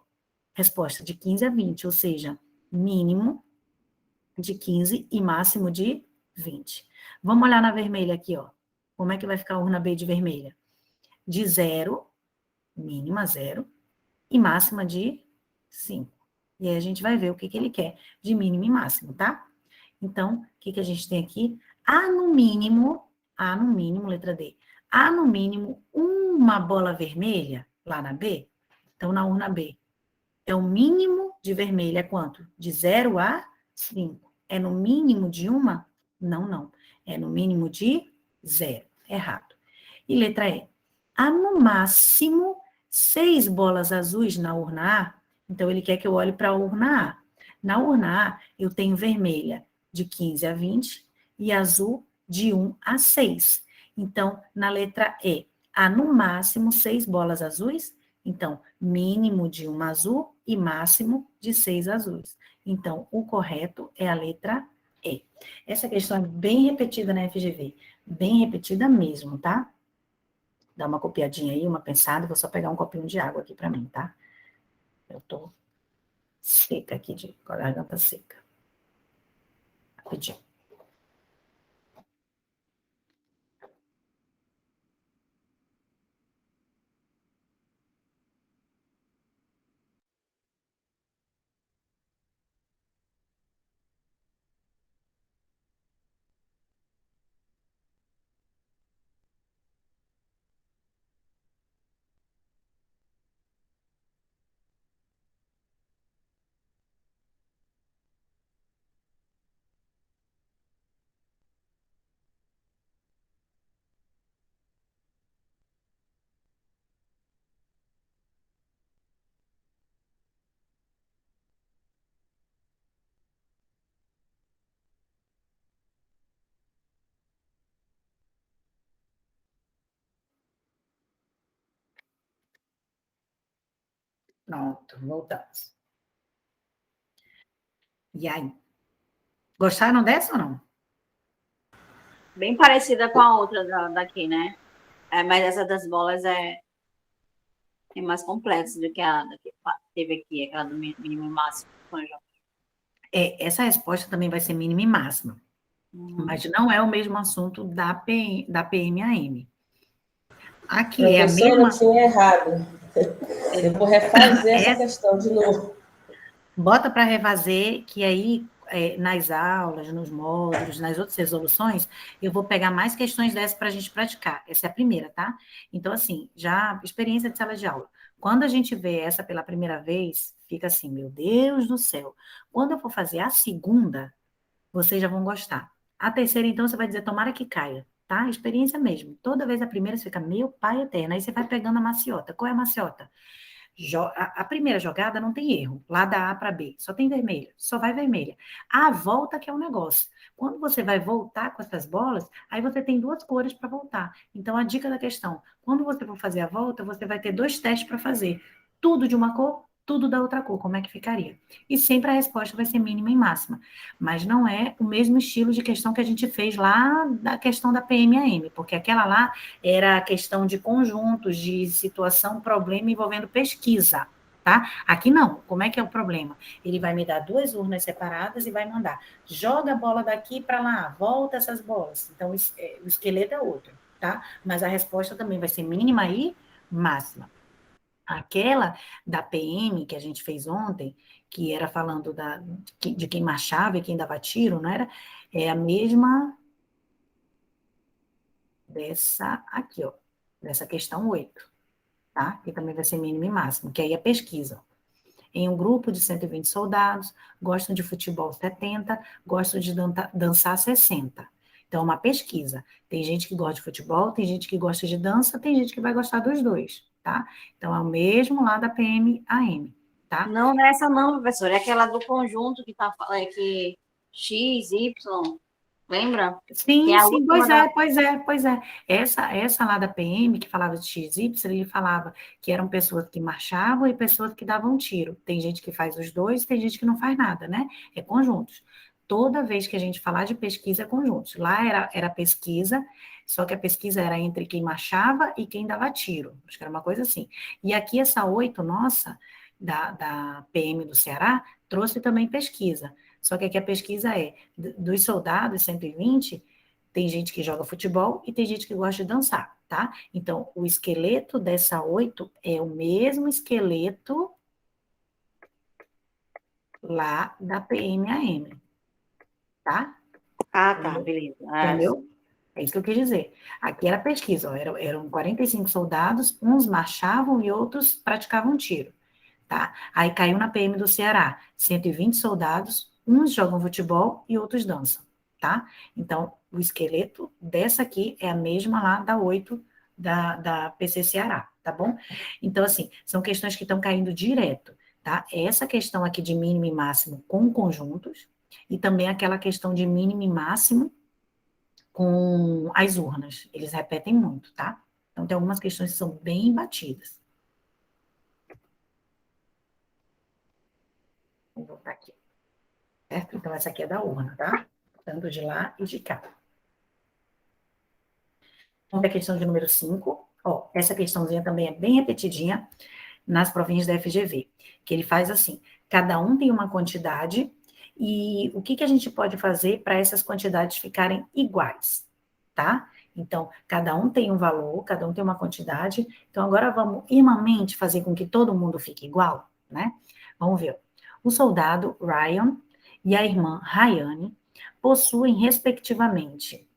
S1: Resposta de 15 a 20, ou seja, mínimo de 15 e máximo de 20. Vamos olhar na vermelha aqui, ó. Como é que vai ficar a urna B de vermelha? De 0, mínima 0, e máxima de 5. E aí a gente vai ver o que ele quer de mínimo e máximo, tá? Então, o que a gente tem aqui? Há no mínimo, letra D, há no mínimo uma bola vermelha lá na B. Então, na urna B, é o mínimo de vermelho, é quanto? De 0 a 5. É no mínimo de uma? Não, não. É no mínimo de 0. Errado. E letra E. Há no máximo 6 bolas azuis na urna A. Então, ele quer que eu olhe para a urna A. Na urna A, eu tenho vermelha de 15 a 20 e azul de 1 a 6. Então, na letra E, há no máximo 6 bolas azuis. Então, mínimo de 1 azul e máximo de 6 azuis. Então, o correto é a letra E. Essa questão é bem repetida na FGV. Bem repetida mesmo, tá? Dá uma copiadinha aí, uma pensada. Vou só pegar um copinho de água aqui para mim, tá? Eu tô seca aqui, com a garganta seca. Rapidinho. Pronto, voltamos. E aí? Gostaram dessa ou não?
S3: Bem parecida com a outra daqui, né? Mas essa das bolas é mais complexa do que a que teve aqui, aquela do mínimo e máximo.
S1: Essa resposta também vai ser mínima e máxima. Mas não é o mesmo assunto da PMAM. Aqui é a
S2: Professora,
S1: mesma...
S2: eu tinha errado. Eu vou refazer essa questão de novo.
S1: Bota para refazer, que aí nas aulas, nos módulos, nas outras resoluções, eu vou pegar mais questões dessas para a gente praticar. Essa é a primeira, tá? Então, assim, já experiência de sala de aula. Quando a gente vê essa pela primeira vez, fica assim, meu Deus do céu. Quando eu for fazer a segunda, vocês já vão gostar. A terceira, então, você vai dizer, tomara que caia, tá? Experiência mesmo. Toda vez a primeira, você fica, meu pai eterno. Aí você vai pegando a maciota. Qual é a maciota? A primeira jogada não tem erro, lá da A para B, só tem vermelha, só vai vermelha. A volta que é o negócio. Quando você vai voltar com essas bolas, aí você tem duas cores para voltar. Então, a dica da questão, quando você for fazer a volta, você vai ter 2 testes para fazer. Tudo de uma cor, tudo da outra cor, como é que ficaria? E sempre a resposta vai ser mínima e máxima. Mas não é o mesmo estilo de questão que a gente fez lá da questão da PMAM, porque aquela lá era a questão de conjuntos, de situação, problema envolvendo pesquisa, tá? Aqui não. Como é que é o problema? Ele vai me dar 2 urnas separadas e vai mandar, joga a bola daqui para lá, volta essas bolas. Então, o esqueleto é outro, tá? Mas a resposta também vai ser mínima e máxima. Aquela da PM que a gente fez ontem, que era falando de quem marchava e quem dava tiro, não era? É a mesma dessa aqui, ó, dessa questão 8, tá? Que também vai ser mínimo e máximo, que aí é pesquisa. Em um grupo de 120 soldados, gostam de futebol 70, gostam de dançar 60. Então, é uma pesquisa. Tem gente que gosta de futebol, tem gente que gosta de dança, tem gente que vai gostar dos dois, tá? Então, é o mesmo lá da PMAM, tá?
S3: Não, nessa não, professor. É aquela do conjunto que tá falando que X, Y, lembra?
S1: Sim,
S3: Que é a
S1: sim,
S3: última da...
S1: pois é. Essa lá da PM, que falava de XY, ele falava que eram pessoas que marchavam e pessoas que davam tiro. Tem gente que faz os dois, tem gente que não faz nada, né? É conjuntos. Toda vez que a gente falar de pesquisa, é conjuntos. Lá era pesquisa, só que a pesquisa era entre quem marchava e quem dava tiro. Acho que era uma coisa assim. E aqui essa 8, nossa, da PM do Ceará, trouxe também pesquisa. Só que aqui a pesquisa é, dos soldados, 120, tem gente que joga futebol e tem gente que gosta de dançar, tá? Então, o esqueleto dessa 8 é o mesmo esqueleto lá da PMAM, tá?
S3: Ah, tá, beleza.
S1: Entendeu? É isso que eu quis dizer. Aqui era pesquisa, ó, eram 45 soldados, uns marchavam e outros praticavam tiro, tá? Aí caiu na PM do Ceará, 120 soldados, uns jogam futebol e outros dançam, tá? Então, o esqueleto dessa aqui é a mesma lá da 8 da PC Ceará, tá bom? Então, assim, são questões que estão caindo direto, tá? Essa questão aqui de mínimo e máximo com conjuntos, e também aquela questão de mínimo e máximo com as urnas. Eles repetem muito, tá? Então, tem algumas questões que são bem batidas. Vou voltar aqui. Certo? Então, essa aqui é da urna, tá? Tanto de lá e de cá. Então, a questão de número 5. Ó, essa questãozinha também é bem repetidinha nas provinhas da FGV. Que ele faz assim, cada um tem uma quantidade e o que a gente pode fazer para essas quantidades ficarem iguais, tá? Então, cada um tem um valor, cada um tem uma quantidade. Então, agora vamos irmãmente fazer com que todo mundo fique igual, né? Vamos ver. O soldado Ryan e a irmã Rayane possuem, respectivamente,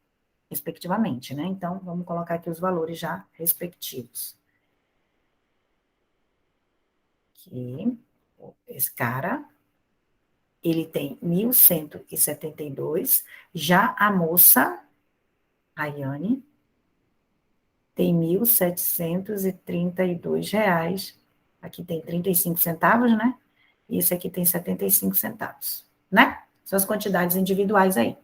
S1: né? Então, vamos colocar aqui os valores já respectivos. Aqui, esse cara, ele tem 1.172, já a moça, Rayane, tem R$ 1.732. Aqui tem 35 centavos, né? E esse aqui tem 75 centavos, né? São as quantidades individuais aí.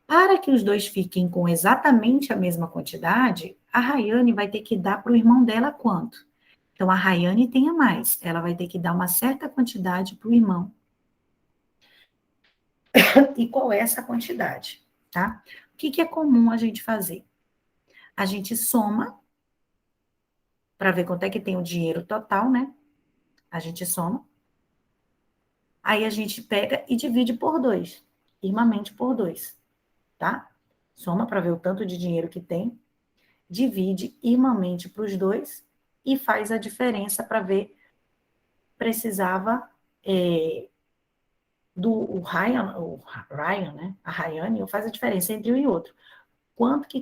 S1: Para que os dois fiquem com exatamente a mesma quantidade, a Rayane vai ter que dar para o irmão dela quanto? Então, a Rayane tem a mais. Ela vai ter que dar uma certa quantidade para o irmão. E qual é essa quantidade, tá? O que é comum a gente fazer? A gente soma para ver quanto é que tem o dinheiro total, né? A gente soma. Aí a gente pega e divide por 2, irmãmente por 2, tá? Soma para ver o tanto de dinheiro que tem, divide irmãmente para os dois e faz a diferença para ver, precisava o Ryan, né? A Rayane, faz a diferença entre um e outro. Quanto que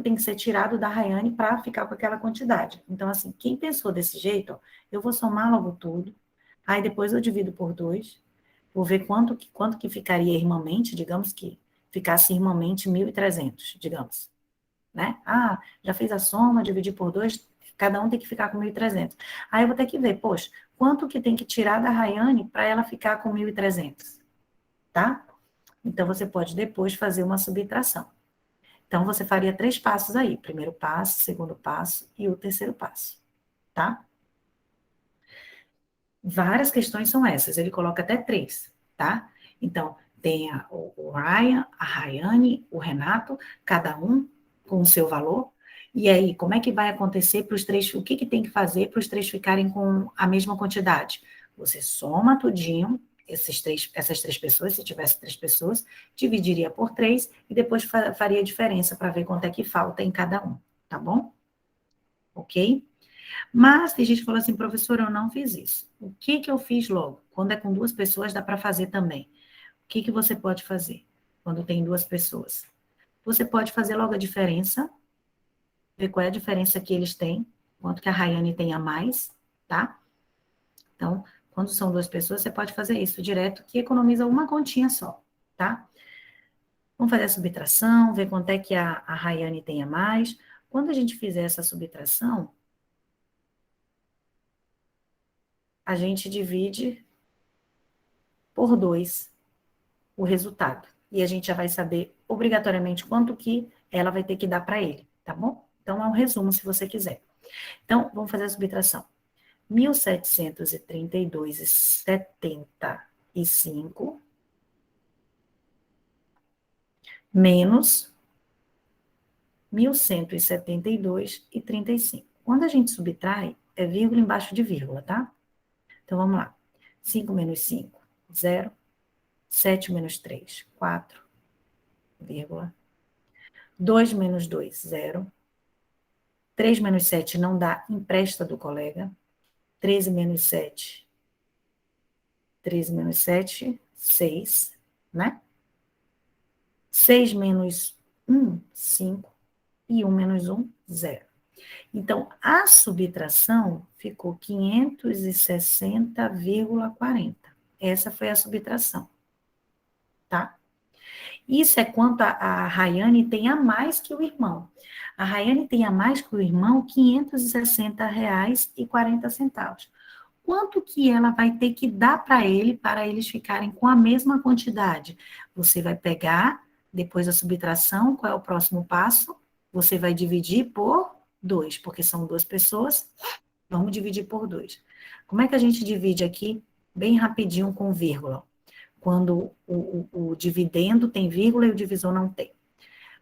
S1: tem que ser tirado da Rayane para ficar com aquela quantidade. Então, assim, quem pensou desse jeito, ó, eu vou somar logo tudo, aí depois eu divido por 2, vou ver quanto que ficaria irmãmente, digamos que ficasse irmãmente 1.300, digamos, né? Ah, já fez a soma, dividir por 2, cada um tem que ficar com 1.300. Aí eu vou ter que ver, poxa, quanto que tem que tirar da Rayane para ela ficar com 1.300, tá? Então, você pode depois fazer uma subtração. Então, você faria 3 passos aí. Primeiro passo, segundo passo e o terceiro passo, tá? Várias questões são essas. Ele coloca até 3, tá? Então, tem o Ryan, a Rayane, o Renato, cada um com o seu valor. E aí, como é que vai acontecer para os 3? O que tem que fazer para os 3 ficarem com a mesma quantidade? Você soma tudinho, essas três pessoas, se tivesse 3 pessoas, dividiria por 3 e depois faria a diferença para ver quanto é que falta em cada um, tá bom? Ok? Mas tem gente que falou assim, professor, eu não fiz isso. O que eu fiz logo? Quando é com 2 pessoas, dá para fazer também. O que você pode fazer quando tem 2 pessoas? Você pode fazer logo a diferença, ver qual é a diferença que eles têm, quanto que a Rayane tem a mais, tá? Então, quando são 2 pessoas, você pode fazer isso direto, que economiza uma continha só, tá? Vamos fazer a subtração, ver quanto é que a Rayane tem a mais. Quando a gente fizer essa subtração, a gente divide por 2 o resultado. E a gente já vai saber obrigatoriamente quanto que ela vai ter que dar para ele, tá bom? Então, é um resumo, se você quiser. Então, vamos fazer a subtração. 1.732,75 menos 1.172,35. Quando a gente subtrai, é vírgula embaixo de vírgula, tá? Então, vamos lá. 5 menos 5, 0. 7 menos 3, 4, vírgula. 2 menos 2, 0. 3 menos 7 não dá, empresta do colega. 13 menos 7, 13 menos 7, 6, né? 6 menos 1, 5. E 1 menos 1, 0. Então, a subtração ficou 560,40. Essa foi a subtração, tá? Isso é quanto a Rayane tem a mais que o irmão. A Rayane tem a mais que o irmão, R$ 560,40. Quanto que ela vai ter que dar para ele, para eles ficarem com a mesma quantidade? Você vai pegar, depois da subtração, qual é o próximo passo? Você vai dividir por 2, porque são 2 pessoas, vamos dividir por 2. Como é que a gente divide aqui? Bem rapidinho com vírgula. Quando o dividendo tem vírgula e o divisor não tem.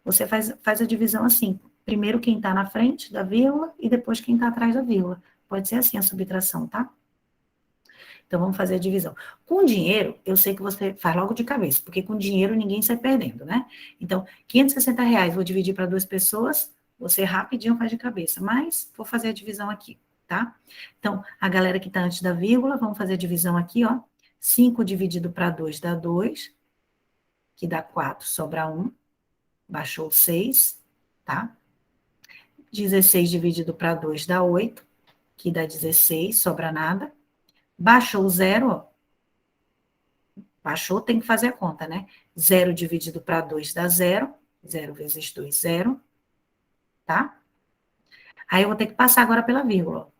S1: Você faz a divisão assim. Primeiro quem está na frente da vírgula e depois quem está atrás da vírgula. Pode ser assim a subtração, tá? Então, vamos fazer a divisão. Com dinheiro, eu sei que você faz logo de cabeça, porque com dinheiro ninguém sai perdendo, né? Então, R$ 560, vou dividir para 2 pessoas, você rapidinho faz de cabeça, mas vou fazer a divisão aqui, tá? Então, a galera que está antes da vírgula, vamos fazer a divisão aqui, ó. 5 dividido para 2 dá 2, que dá 4, sobra 1, baixou 6, tá? 16 dividido para 2 dá 8, que dá 16, sobra nada. Baixou o 0, ó. Baixou, tem que fazer a conta, né? 0 dividido para 2 dá 0. 0 vezes 2, 0. Tá? Aí eu vou ter que passar agora pela vírgula.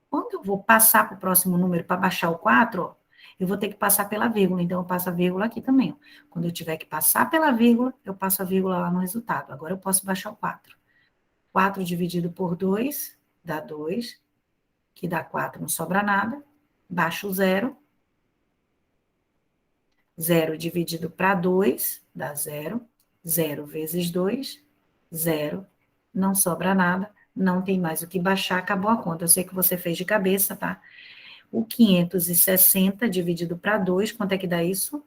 S1: Quando eu vou passar para o próximo número para baixar o 4, ó, eu vou ter que passar pela vírgula. Então, eu passo a vírgula aqui também. Ó. Quando eu tiver que passar pela vírgula, eu passo a vírgula lá no resultado. Agora eu posso baixar o 4. 4 dividido por 2 dá 2, que dá 4, não sobra nada. Baixo o 0. 0 dividido para 2 dá 0. 0 vezes 2, 0. Não sobra nada. Não tem mais o que baixar, acabou a conta. Eu sei que você fez de cabeça, tá? O 560 dividido para 2, quanto é que dá isso?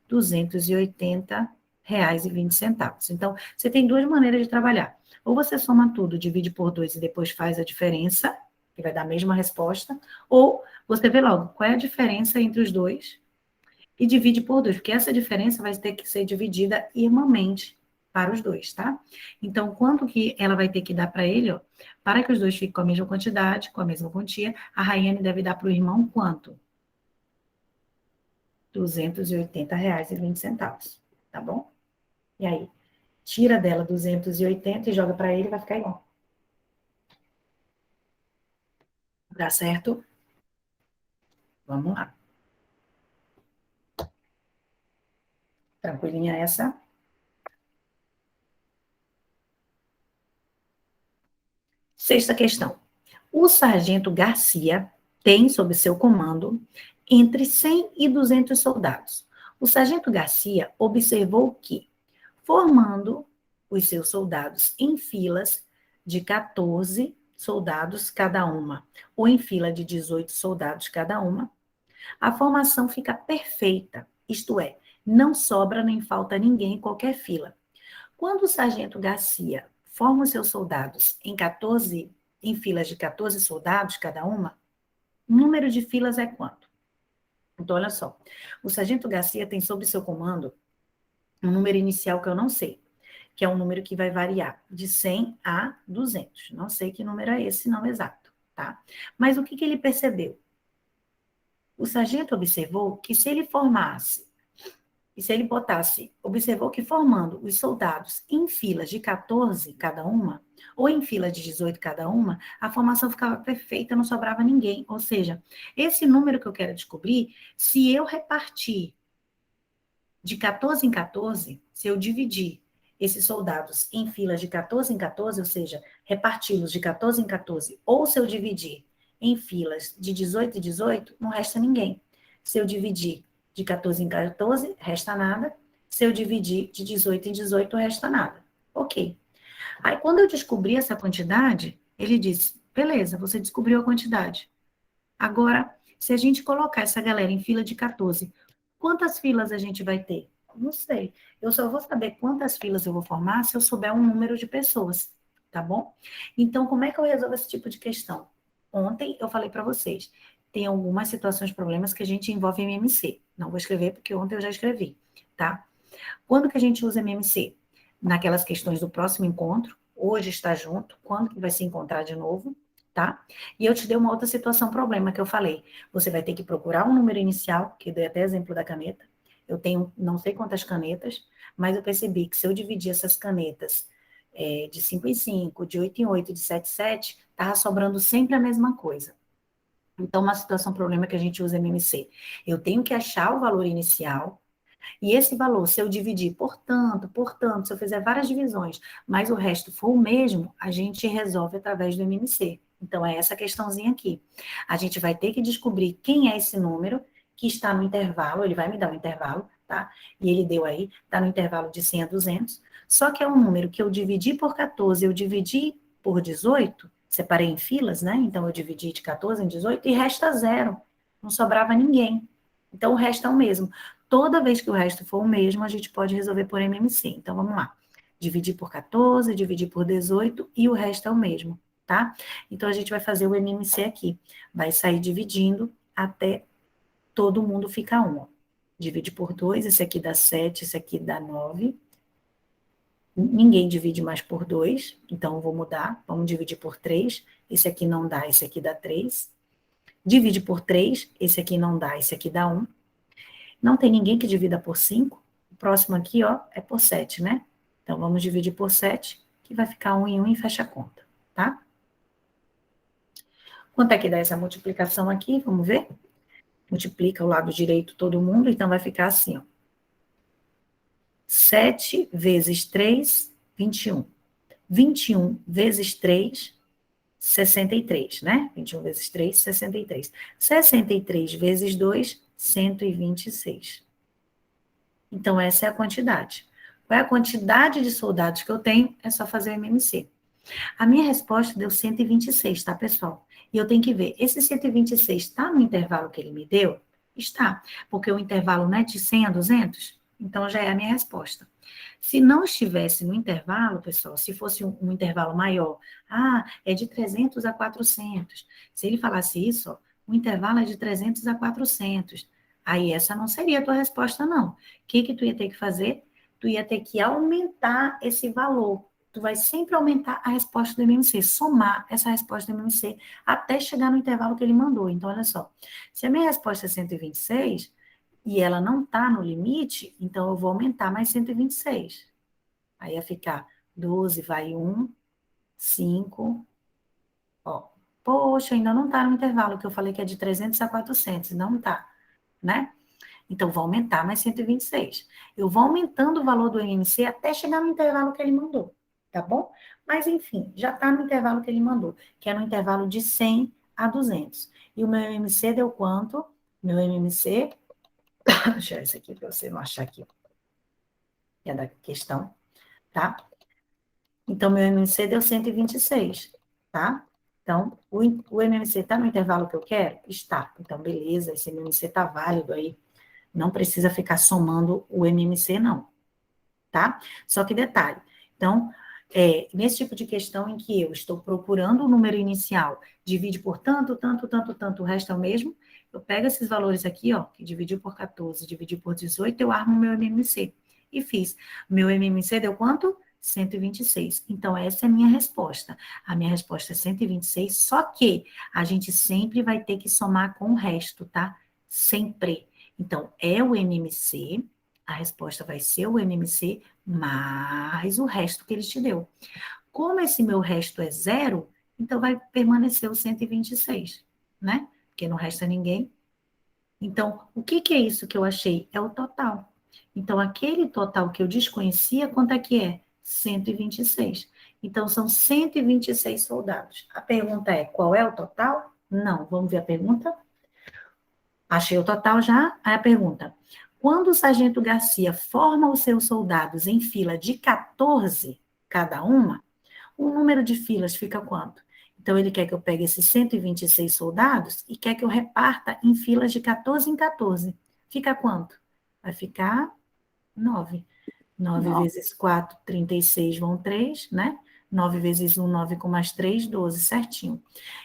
S1: R$ 280,20. Então, você tem 2 maneiras de trabalhar. Ou você soma tudo, divide por 2 e depois faz a diferença, que vai dar a mesma resposta, ou você vê logo qual é a diferença entre os dois e divide por 2, porque essa diferença vai ter que ser dividida irmãmente para os dois, tá? Então, quanto que ela vai ter que dar para ele, ó? Para que os dois fiquem com a mesma quantidade, com a mesma quantia, a Rayane deve dar para o irmão quanto? R$ 280,20, tá bom? E aí, tira dela 280 e joga para ele, vai ficar igual. Dá certo? Vamos lá. Tranquilinha essa? Sexta questão. O sargento Garcia tem sob seu comando entre 100 e 200 soldados. O sargento Garcia observou que, formando os seus soldados em filas de 14 soldados cada uma, ou em fila de 18 soldados cada uma, a formação fica perfeita, isto é, não sobra nem falta ninguém em qualquer fila. Quando o sargento Garcia forma os seus soldados em filas de 14 soldados cada uma, o número de filas é quanto? Então, olha só, o sargento Garcia tem sob seu comando um número inicial que eu não sei, que é um número que vai variar de 100 a 200. Não sei que número é esse, não exato, tá? Mas o que ele percebeu? O sargento observou que se ele formasse, e se ele botasse, observou que formando os soldados em filas de 14 cada uma, ou em fila de 18 cada uma, a formação ficava perfeita, não sobrava ninguém. Ou seja, esse número que eu quero descobrir, se eu repartir de 14 em 14, se eu dividir esses soldados em filas de 14 em 14, ou seja, reparti-los de 14 em 14, ou se eu dividir em filas de 18 em 18, não resta ninguém. Se eu dividir de 14 em 14, resta nada. Se eu dividir de 18 em 18, resta nada. Ok. Aí, quando eu descobri essa quantidade, ele disse, beleza, você descobriu a quantidade. Agora, se a gente colocar essa galera em fila de 14, Quantas filas a gente vai ter? Não sei. Eu só vou saber quantas filas eu vou formar se eu souber um número de pessoas, tá bom? Então, como é que eu resolvo esse tipo de questão? Ontem eu falei para vocês, tem algumas situações, problemas que a gente envolve MMC. Não vou escrever porque ontem eu já escrevi, tá? Quando que a gente usa MMC? Naquelas questões do próximo encontro, hoje está junto, quando que vai se encontrar de novo, tá? E eu te dei uma outra situação, problema que eu falei. Você vai ter que procurar um número inicial, que eu dei até exemplo da caneta. Eu tenho não sei quantas canetas, mas eu percebi que se eu dividir essas canetas de 5 em 5, de 8 em 8, de 7 em 7, estava sobrando sempre a mesma coisa. Então, uma situação, problema que a gente usa MMC. Eu tenho que achar o valor inicial, e esse valor, se eu dividir por tanto, se eu fizer várias divisões, mas o resto for o mesmo, a gente resolve através do MMC. Então, é essa questãozinha aqui. A gente vai ter que descobrir quem é esse número que está no intervalo, ele vai me dar um intervalo, tá? E ele deu aí, está no intervalo de 100 a 200, só que é um número que eu dividi por 14, eu dividi por 18, separei em filas, né? Então, eu dividi de 14 em 18 e resta zero, não sobrava ninguém. Então, o resto é o mesmo. Toda vez que o resto for o mesmo, a gente pode resolver por MMC. Então, vamos lá. Dividir por 14, dividir por 18 e o resto é o mesmo, tá? Então, a gente vai fazer o MMC aqui. Vai sair dividindo até todo mundo ficar 1. Ó. Divide por 2, esse aqui dá 7, esse aqui dá 9. Ninguém divide mais por 2, então eu vou mudar. Vamos dividir por 3. Esse aqui não dá, esse aqui dá 3. Divide por 3, esse aqui não dá, esse aqui dá 1. Não tem ninguém que divida por 5. O próximo aqui, ó, é por 7, né? Então, vamos dividir por 7, que vai ficar 1 em 1 e fecha a conta, tá? Quanto é que dá essa multiplicação aqui? Vamos ver? Multiplica o lado direito todo mundo, então vai ficar assim, ó. 7 vezes 3, 21. 21 vezes 3, 63, né? 21 vezes 3, 63. 63 vezes 2, 126. Então, essa é a quantidade. Qual é a quantidade de soldados que eu tenho? É só fazer o MMC. A minha resposta deu 126, tá, pessoal? E eu tenho que ver, esse 126 está no intervalo que ele me deu? Está, porque o intervalo não é de 100 a 200? Então, já é a minha resposta. Se não estivesse no intervalo, pessoal, se fosse um intervalo maior, é de 300 a 400. Se ele falasse isso, ó, o intervalo é de 300 a 400. Aí essa não seria a tua resposta, não. O que tu ia ter que fazer? Tu ia ter que aumentar esse valor. Tu vai sempre aumentar a resposta do MMC, somar essa resposta do MMC até chegar no intervalo que ele mandou. Então, olha só. Se a minha resposta é 126 e ela não está no limite, então eu vou aumentar mais 126. Aí ia ficar 12, vai 1, 5, ó. Poxa, ainda não está no intervalo, que eu falei que é de 300 a 400, não está, né? Então, vou aumentar mais 126. Eu vou aumentando o valor do MMC até chegar no intervalo que ele mandou, tá bom? Mas, enfim, já está no intervalo que ele mandou, que é no intervalo de 100 a 200. E o meu MMC deu quanto? Meu MMC... Deixa eu ver isso aqui para você não achar aqui. É da questão, tá? Então, meu MMC deu 126, tá? Então, o MMC está no intervalo que eu quero? Está. Então, beleza, esse MMC está válido aí. Não precisa ficar somando o MMC, não, tá? Só que detalhe, então, nesse tipo de questão em que eu estou procurando o número inicial, divide por tanto, o resto é o mesmo, eu pego esses valores aqui, ó, que dividiu por 14, dividiu por 18, eu armo o meu MMC. E fiz. Meu MMC deu quanto? 126. Então, essa é a minha resposta. A minha resposta é 126, só que a gente sempre vai ter que somar com o resto, tá? Sempre. Então, é o MMC, a resposta vai ser o MMC, mais o resto que ele te deu. Como esse meu resto é zero, então vai permanecer o 126, né? Porque não resta ninguém. Então, o que é isso que eu achei? É o total. Então, aquele total que eu desconhecia, quanto é que é? 126. Então, são 126 soldados. A pergunta é, qual é o total? Não. Vamos ver a pergunta? Achei o total já. Aí a pergunta, quando o sargento Garcia forma os seus soldados em fila de 14 cada uma, o número de filas fica quanto? Então, ele quer que eu pegue esses 126 soldados e quer que eu reparta em filas de 14 em 14. Fica quanto? Vai ficar 9. 9 vezes 4, 36, vão 3, né? 9 vezes 1, 9 com mais 3, 12, certinho.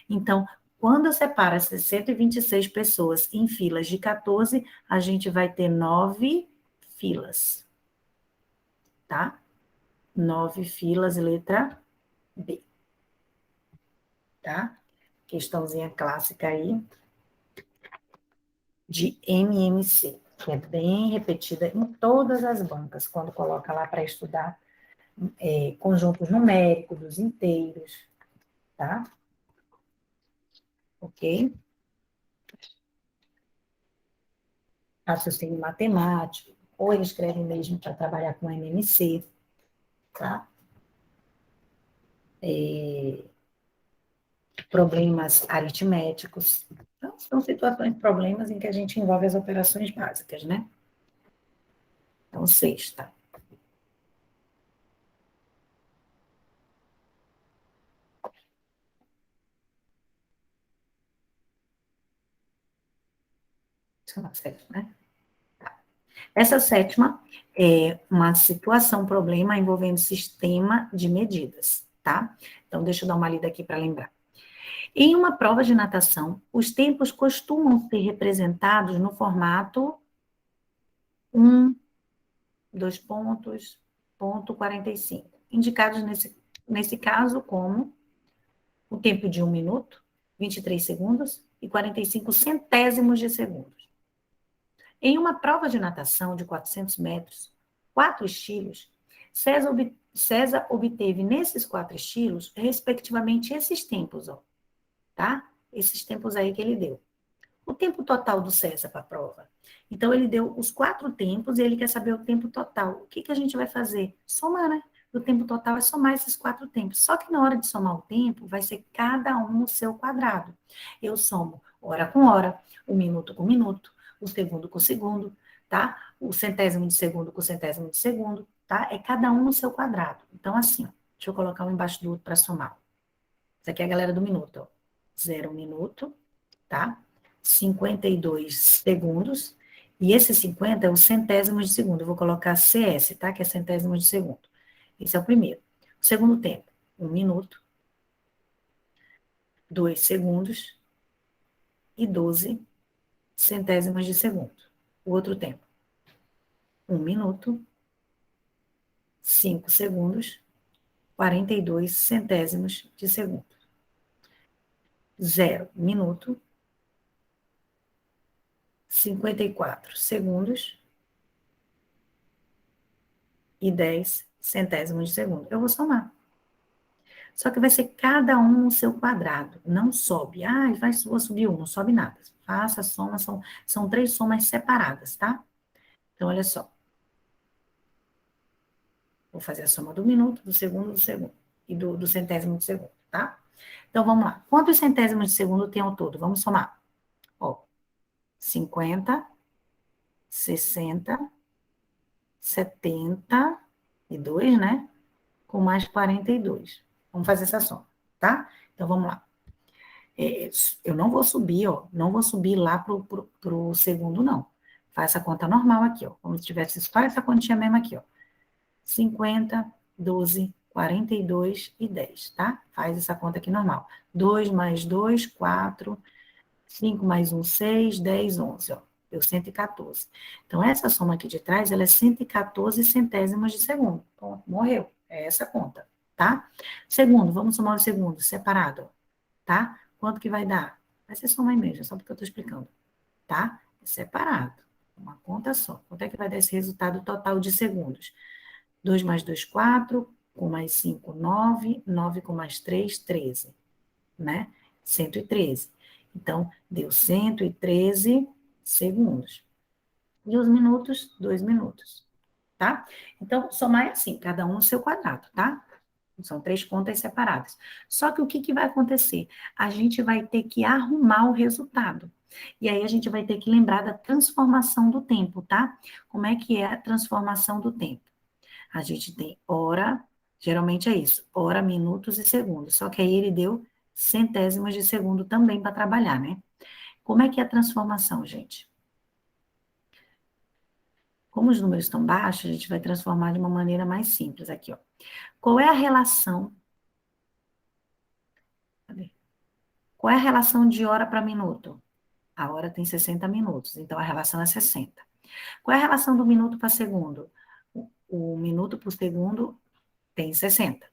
S1: Então, quando eu separo essas 126 pessoas em filas de 14, a gente vai ter 9 filas, tá? 9 filas, letra B, tá? Questãozinha clássica aí de MMC, que é bem repetida em todas as bancas, quando coloca lá para estudar conjuntos numéricos dos inteiros, tá? Ok? Raciocínio matemático, ou eles escrevem mesmo para trabalhar com MMC, tá? Problemas aritméticos. Então, são situações, problemas em que a gente envolve as operações básicas, né? Então, sexta. Isso é uma sétima, né? Essa sétima é uma situação, problema envolvendo sistema de medidas, tá? Então, deixa eu dar uma lida aqui para lembrar. Em uma prova de natação, os tempos costumam ser representados no formato 1, 2 pontos, ponto 45, indicados nesse caso como o tempo de 1 minuto, 23 segundos e 45 centésimos de segundo. Em uma prova de natação de 400 metros, 4 estilos, César obteve nesses 4 estilos, respectivamente, esses tempos, ó, tá? Esses tempos aí que ele deu. O tempo total do César para a prova. Então, ele deu os 4 tempos e ele quer saber o tempo total. O que a gente vai fazer? Somar, né? O tempo total é somar esses 4 tempos. Só que na hora de somar o tempo, vai ser cada um o seu quadrado. Eu somo hora com hora, o minuto com minuto, o segundo com segundo, tá? O centésimo de segundo com centésimo de segundo, tá? É cada um no seu quadrado. Então, assim, ó, deixa eu colocar um embaixo do outro para somar. Isso aqui é a galera do minuto, ó. 0 minuto, tá? 52 segundos, e esse 50 é o centésimo de segundo. Eu vou colocar CS, tá? Que é centésimo de segundo. Esse é o primeiro. O segundo tempo, 1 minuto, 2 segundos e 12 centésimos de segundo. O outro tempo, 1 minuto, 5 segundos, 42 centésimos de segundo. 0 minuto, 54 segundos e 10 centésimos de segundo. Eu vou somar. Só que vai ser cada um no seu quadrado, não sobe. Ah, vou subir um, não sobe nada. Faça a soma, são 3 somas separadas, tá? Então, olha só. Vou fazer a soma do minuto, do segundo e do centésimo de segundo, tá? Então, vamos lá. Quantos centésimos de segundo tem ao todo? Vamos somar. Ó, 50, 60, 72, né? Com mais 42. Vamos fazer essa soma, tá? Então, vamos lá. Eu não vou subir, ó, não vou subir lá pro segundo, não. Faz a conta normal aqui, ó, como se tivesse só essa continha mesmo aqui, ó. 50, 12, 42 e 10, tá? Faz essa conta aqui normal. 2 mais 2, 4, 5 mais 1, 6, 10, 11, ó. Deu 114. Então, essa soma aqui de trás, ela é 114 centésimos de segundo. Pronto, morreu. É essa conta, tá? Segundo, vamos somar o segundo, separado, ó, tá? Quanto que vai dar? Vai ser soma aí mesmo, só porque eu estou explicando, tá? É separado, uma conta só. Quanto é que vai dar esse resultado total de segundos? 2 mais 2, 4, com mais 5, 9, 9 com mais 3, 13, né? 113. Então, deu 113 segundos. E os minutos, 2 minutos, tá? Então, somar é assim, cada um no seu quadrado, tá? São 3 contas separadas. Só que o que vai acontecer? A gente vai ter que arrumar o resultado. E aí a gente vai ter que lembrar da transformação do tempo, tá? Como é que é a transformação do tempo? A gente tem hora, geralmente é isso, hora, minutos e segundos. Só que aí ele deu centésimos de segundo também para trabalhar, né? Como é que é a transformação, gente? Como os números estão baixos, a gente vai transformar de uma maneira mais simples aqui, ó. Qual é a relação? Cadê? Qual é a relação de hora para minuto? A hora tem 60 minutos, então a relação é 60. Qual é a relação do minuto para segundo? O minuto por segundo tem 60.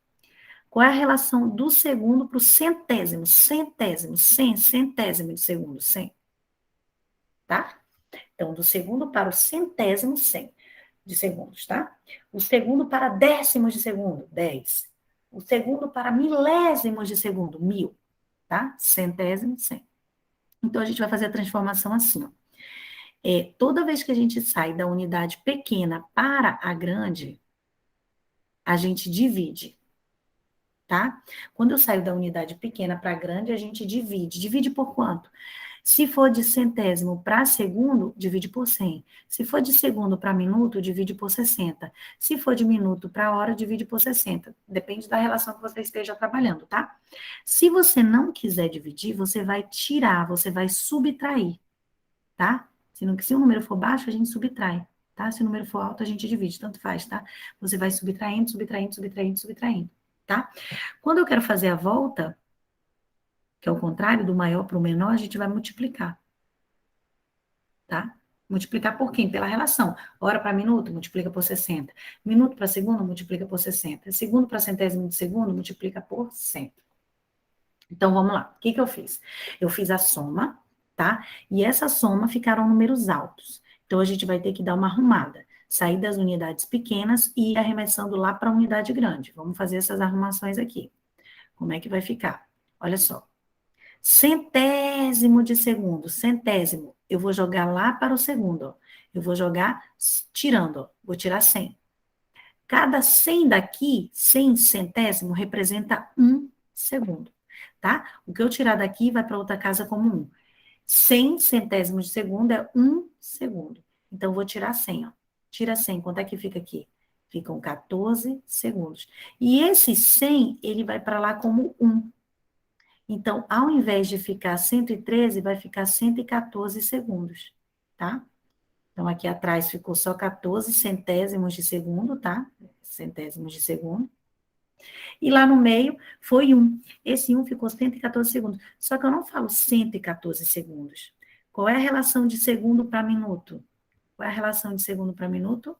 S1: Qual é a relação do segundo para o centésimo? Centésimo de segundo, 100. Tá? Então, do segundo para o centésimo, 100 de segundos, tá? O segundo para décimos de segundo, 10. O segundo para milésimos de segundo, 1000, tá? Centésimo, 100. Então, a gente vai fazer a transformação assim, ó. Toda vez que a gente sai da unidade pequena para a grande, a gente divide, tá? Quando eu saio da unidade pequena para a grande, a gente divide. Divide por quanto? Se for de centésimo para segundo, divide por 100. Se for de segundo para minuto, divide por 60. Se for de minuto para hora, divide por 60. Depende da relação que você esteja trabalhando, tá? Se você não quiser dividir, você vai tirar, você vai subtrair, tá? Se o número for baixo, a gente subtrai, tá? Se o número for alto, a gente divide, tanto faz, tá? Você vai subtraindo, subtraindo, subtraindo, subtraindo, tá? Quando eu quero fazer a volta, que é o contrário, do maior para o menor, a gente vai multiplicar, tá? Multiplicar por quem? Pela relação. Hora para minuto, multiplica por 60. Minuto para segundo, multiplica por 60. Segundo para centésimo de segundo, multiplica por 100. Então, vamos lá. O que eu fiz? Eu fiz a soma, tá? E essa soma ficaram números altos. Então, a gente vai ter que dar uma arrumada. Sair das unidades pequenas e ir arremessando lá para a unidade grande. Vamos fazer essas arrumações aqui. Como é que vai ficar? Olha só. Centésimo de segundo, centésimo. Eu vou jogar lá para o segundo, ó. Eu vou jogar tirando, ó. Vou tirar 100. Cada 100 daqui, 100 centésimo, representa 1 segundo, tá? O que eu tirar daqui vai para outra casa como 1. 100 centésimos de segundo é 1 segundo. Então, eu vou tirar 100, ó. Tira 100, quanto é que fica aqui? Ficam 14 segundos. E esse 100, ele vai para lá como 1. Então, ao invés de ficar 113, vai ficar 114 segundos, tá? Então, aqui atrás ficou só 14 centésimos de segundo, tá? Centésimos de segundo. E lá no meio foi 1. Esse 1 ficou 114 segundos. Só que eu não falo 114 segundos. Qual é a relação de segundo para minuto? Qual é a relação de segundo para minuto?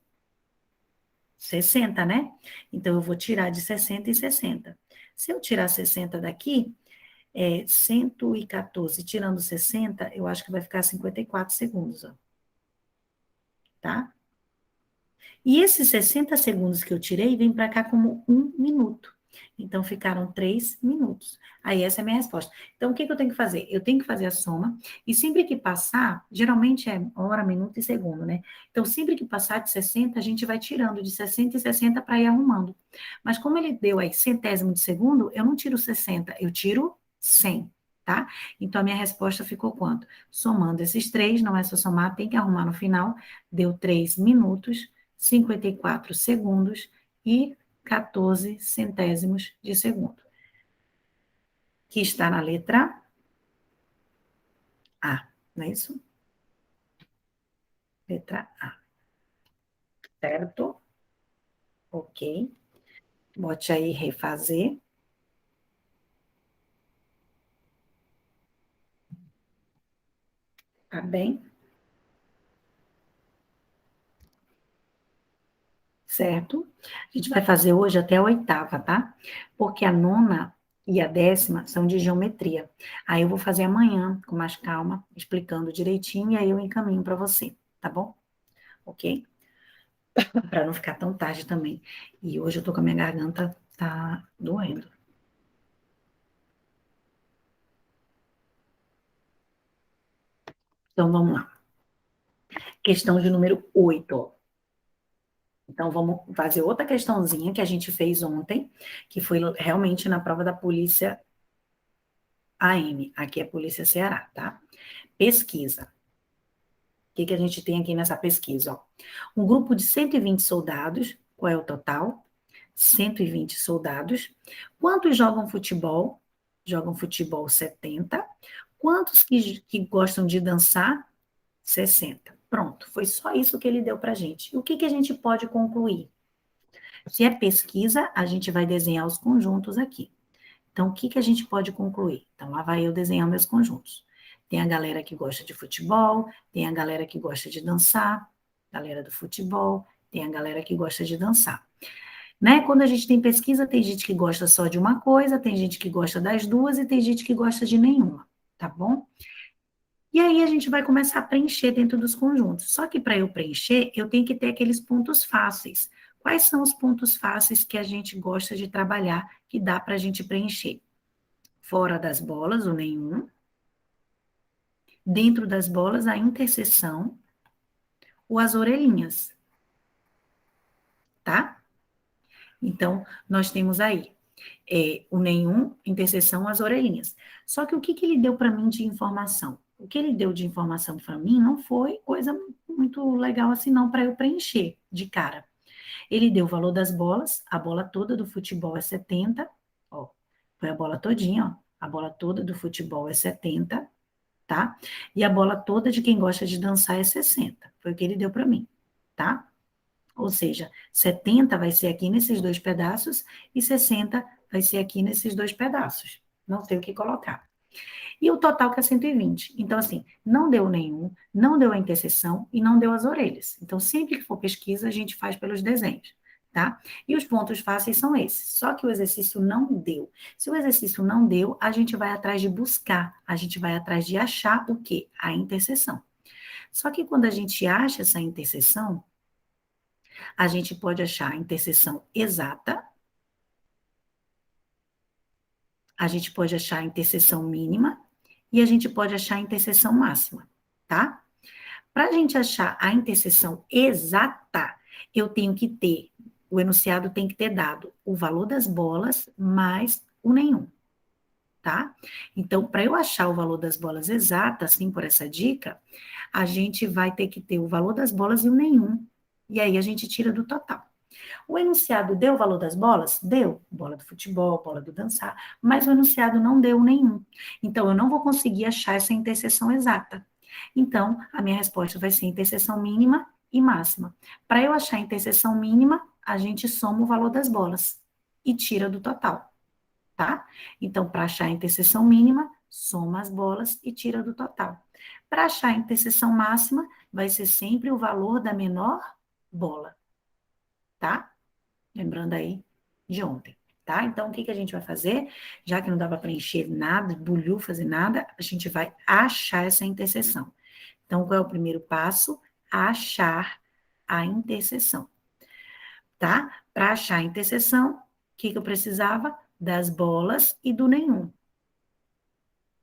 S1: 60, né? Então, eu vou tirar de 60 e 60. Se eu tirar 60 daqui, 114 tirando 60, eu acho que vai ficar 54 segundos, ó. Tá? E esses 60 segundos que eu tirei, vem para cá como 1 minuto. Então, ficaram 3 minutos. Aí, essa é a minha resposta. Então, o que eu tenho que fazer? Eu tenho que fazer a soma, e sempre que passar, geralmente é hora, minuto e segundo, né? Então, sempre que passar de 60, a gente vai tirando de 60 e 60 para ir arrumando. Mas como ele deu aí centésimo de segundo, eu não tiro 60, eu tiro 100, tá? Então, a minha resposta ficou quanto? Somando esses 3, não é só somar, tem que arrumar no final, deu 3 minutos, 54 segundos e 14 centésimos de segundo. Que está na letra A, não é isso? Letra A. Certo? Ok. Bote aí refazer. Tá bem? Certo? A gente vai fazer hoje até a 8ª, tá? Porque a 9ª e a 10ª são de geometria. Aí eu vou fazer amanhã, com mais calma, explicando direitinho, e aí eu encaminho para você, tá bom? Ok? Para não ficar tão tarde também. E hoje eu tô com a minha garganta, tá doendo. Então, vamos lá. Questão de número 8, ó. Então, vamos fazer outra questãozinha que a gente fez ontem, que foi realmente na prova da Polícia AM. Aqui é Polícia Ceará, tá? Pesquisa. O que a gente tem aqui nessa pesquisa, ó? Um grupo de 120 soldados, qual é o total? 120 soldados. Quantos jogam futebol? Jogam futebol 70. Quantos que gostam de dançar? 60. Pronto. Pronto, foi só isso que ele deu para a gente. O que a gente pode concluir? Se é pesquisa, a gente vai desenhar os conjuntos aqui. Então, o que a gente pode concluir? Então, lá vai eu desenhar meus conjuntos. Tem a galera que gosta de futebol, tem a galera que gosta de dançar, galera do futebol, tem a galera que gosta de dançar. Né? Quando a gente tem pesquisa, tem gente que gosta só de uma coisa, tem gente que gosta das duas e tem gente que gosta de nenhuma, tá bom? E aí a gente vai começar a preencher dentro dos conjuntos. Só que para eu preencher, eu tenho que ter aqueles pontos fáceis. Quais são os pontos fáceis que a gente gosta de trabalhar, que dá para a gente preencher? Fora das bolas, o nenhum. Dentro das bolas, a interseção ou as orelhinhas, tá? Então, nós temos aí o nenhum, interseção, as orelhinhas. Só que o que ele deu para mim de informação? O que ele deu de informação para mim não foi coisa muito legal assim não para eu preencher de cara. Ele deu o valor das bolas, a bola toda do futebol é 70, ó, foi a bola todinha, ó, a bola toda do futebol é 70, tá? E a bola toda de quem gosta de dançar é 60, foi o que ele deu para mim, tá? Ou seja, 70 vai ser aqui nesses dois pedaços e 60 vai ser aqui nesses dois pedaços. Não sei o que colocar. E o total que é 120. Então, assim, não deu nenhum, não deu a interseção e não deu as orelhas. Então, sempre que for pesquisa, a gente faz pelos desenhos, tá? E os pontos fáceis são esses. Só que o exercício não deu. Se o exercício não deu, a gente vai atrás de buscar, a gente vai atrás de achar o quê? A interseção. Só que quando a gente acha essa interseção, a gente pode achar a interseção exata, a gente pode achar a interseção mínima e a gente pode achar a interseção máxima, tá? Para a gente achar a interseção exata, eu tenho que ter, o enunciado tem que ter dado o valor das bolas mais o nenhum, tá? Então, para eu achar o valor das bolas exata, assim por essa dica, a gente vai ter que ter o valor das bolas e o nenhum. E aí a gente tira do total. O enunciado deu o valor das bolas? Deu. Bola do futebol, bola do dançar, mas o enunciado não deu nenhum. Então, eu não vou conseguir achar essa interseção exata. Então, a minha resposta vai ser interseção mínima e máxima. Para eu achar a interseção mínima, a gente soma o valor das bolas e tira do total, tá? Então, para achar a interseção mínima, soma as bolas e tira do total. Para achar a interseção máxima, vai ser sempre o valor da menor bola, tá? Lembrando aí de ontem, tá? Então, o que a gente vai fazer? Já que não dá para preencher nada, bulhufas e nada, a gente vai achar essa interseção. Então, qual é o primeiro passo? Achar a interseção, tá? Para achar a interseção, o que eu precisava? Das bolas e do nenhum,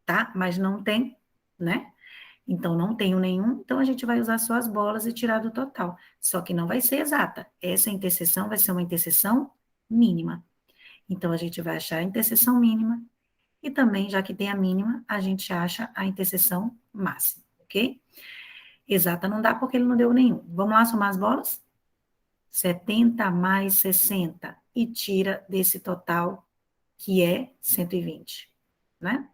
S1: tá? Mas não tem, né? Então, não tenho nenhum, então a gente vai usar só as bolas e tirar do total. Só que não vai ser exata. Essa interseção vai ser uma interseção mínima. Então, a gente vai achar a interseção mínima e também, já que tem a mínima, a gente acha a interseção máxima, ok? Exata não dá porque ele não deu nenhum. Vamos lá somar as bolas? 70 mais 60 e tira desse total que é 120, né?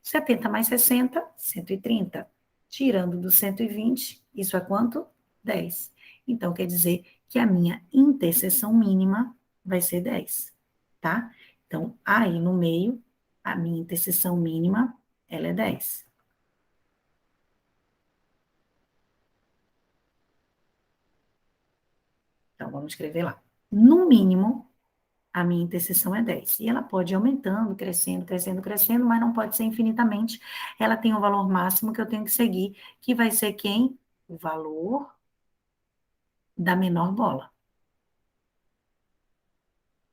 S1: 70 mais 60, 130. Tirando do 120, isso é quanto? 10. Então, quer dizer que a minha interseção mínima vai ser 10, tá? Então, aí no meio, a minha interseção mínima, ela é 10. Então, vamos escrever lá. No mínimo, a minha interseção é 10. E ela pode ir aumentando, crescendo, crescendo, crescendo, mas não pode ser infinitamente. Ela tem um valor máximo que eu tenho que seguir, que vai ser quem? O valor da menor bola.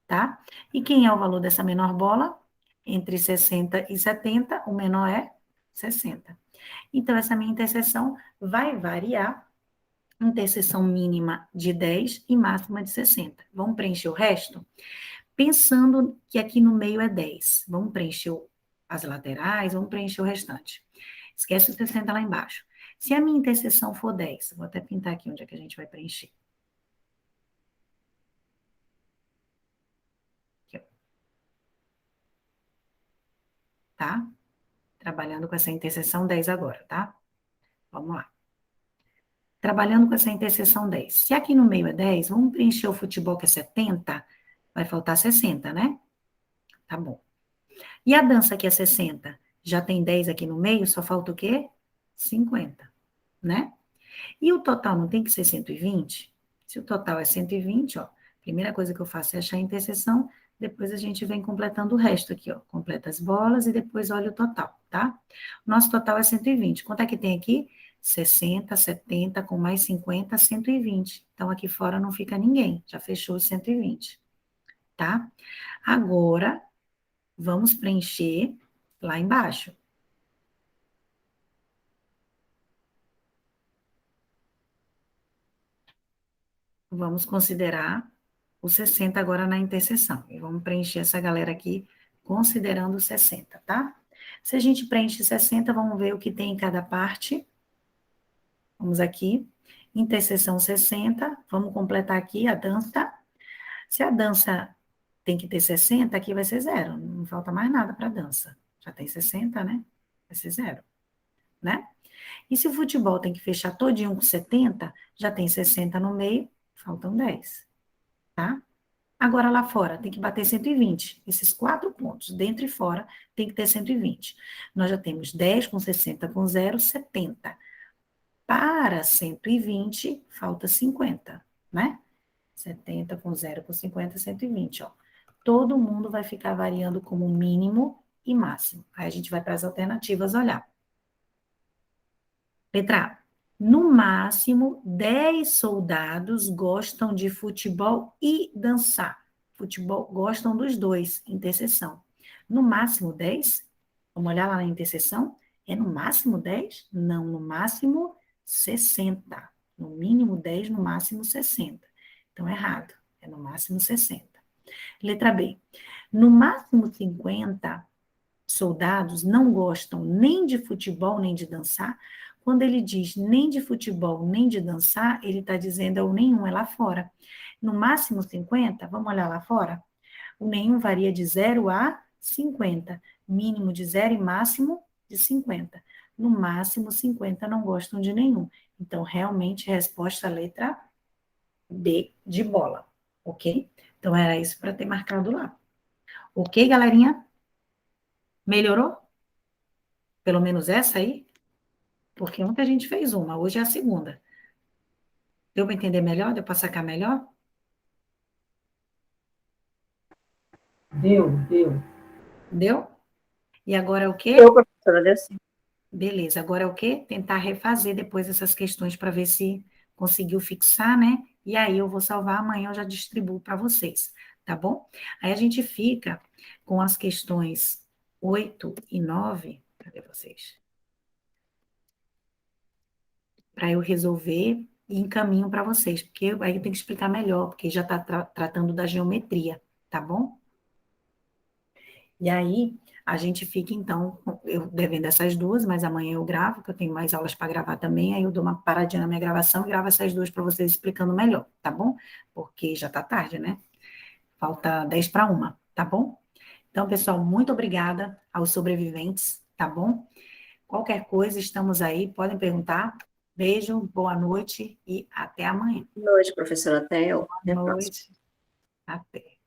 S1: Tá? E quem é o valor dessa menor bola? Entre 60 e 70, o menor é 60. Então, essa minha interseção vai variar, interseção mínima de 10 e máxima de 60. Vamos preencher o resto? Pensando que aqui no meio é 10. Vamos preencher as laterais, vamos preencher o restante. Esquece o 60 lá embaixo. Se a minha interseção for 10, vou até pintar aqui onde é que a gente vai preencher. Aqui, ó. Tá? Trabalhando com essa interseção 10 agora, tá? Vamos lá. trabalhando com essa interseção 10. Se aqui no meio é 10, vamos preencher o futebol que é 70, vai faltar 60, né? Tá bom. E a dança que é 60? Já tem 10 aqui no meio, só falta o quê? 50, né? E o total não tem que ser 120? Se o total é 120, ó, primeira coisa que eu faço é achar a interseção, depois a gente vem completando o resto aqui, ó. Completa as bolas e depois olha o total, tá? O nosso total é 120. Quanto é que tem aqui? 60, 70, com mais 50, 120. Então, aqui fora não fica ninguém, já fechou os 120, tá? Agora, vamos preencher lá embaixo. Vamos considerar os 60 agora na interseção. E vamos preencher essa galera aqui, considerando os 60, tá? Se a gente preenche 60, vamos ver o que tem em cada parte. Vamos aqui, interseção 60, vamos completar aqui a dança. Se a dança tem que ter 60, aqui vai ser 0, não falta mais nada para a dança. Já tem 60, né? Vai ser 0, né? E se o futebol tem que fechar todinho com 70, já tem 60 no meio, faltam 10, tá? Agora lá fora tem que bater 120. Esses 4 pontos, dentro e fora, tem que ter 120. Nós já temos 10 com 60 com 0, 70. Para 120, falta 50, né? 70 com 0 com 50, 120, ó. Todo mundo vai ficar variando como mínimo e máximo. Aí a gente vai para as alternativas olhar. Letra A. No máximo, 10 soldados gostam de futebol e dançar. Futebol, gostam dos dois, interseção. No máximo 10? Vamos olhar lá na interseção? É no máximo 10? Não, no máximo 60. No mínimo 10, no máximo 60. Então, é errado. É no máximo 60. Letra B. No máximo 50 soldados não gostam nem de futebol, nem de dançar. Quando ele diz nem de futebol, nem de dançar, ele está dizendo é o nenhum, é lá fora. No máximo 50, vamos olhar lá fora? O nenhum varia de 0 a 50. Mínimo de 0 e máximo de 50. No máximo 50 não gostam de nenhum. Então, realmente, resposta letra B de bola. Ok? Então, era isso para ter marcado lá. Ok, galerinha? Melhorou? Pelo menos essa aí? Porque ontem a gente fez uma, hoje é a segunda. Deu para entender melhor? Deu para sacar melhor?
S2: Deu, deu.
S1: Deu? E agora é o quê?
S3: Eu, professora, deu sim.
S1: Beleza, agora é o quê? Tentar refazer depois essas questões para ver se conseguiu fixar, né? E aí eu vou salvar, amanhã eu já distribuo para vocês, tá bom? Aí a gente fica com as questões 8 e 9, cadê vocês? Para eu resolver e encaminho para vocês, porque aí eu tenho que explicar melhor, porque já está tratando da geometria, tá bom? E aí, a gente fica, então, eu devendo essas duas, mas amanhã eu gravo, que eu tenho mais aulas para gravar também, aí eu dou uma paradinha na minha gravação e gravo essas duas para vocês explicando melhor, tá bom? Porque já está tarde, né? Falta 10 para 1, tá bom? Então, pessoal, muito obrigada aos sobreviventes, tá bom? Qualquer coisa, estamos aí, podem perguntar. Beijo, boa noite e até amanhã.
S3: Boa noite, professora. Até eu. Até a
S1: Boa
S3: próxima.
S1: noite. Até.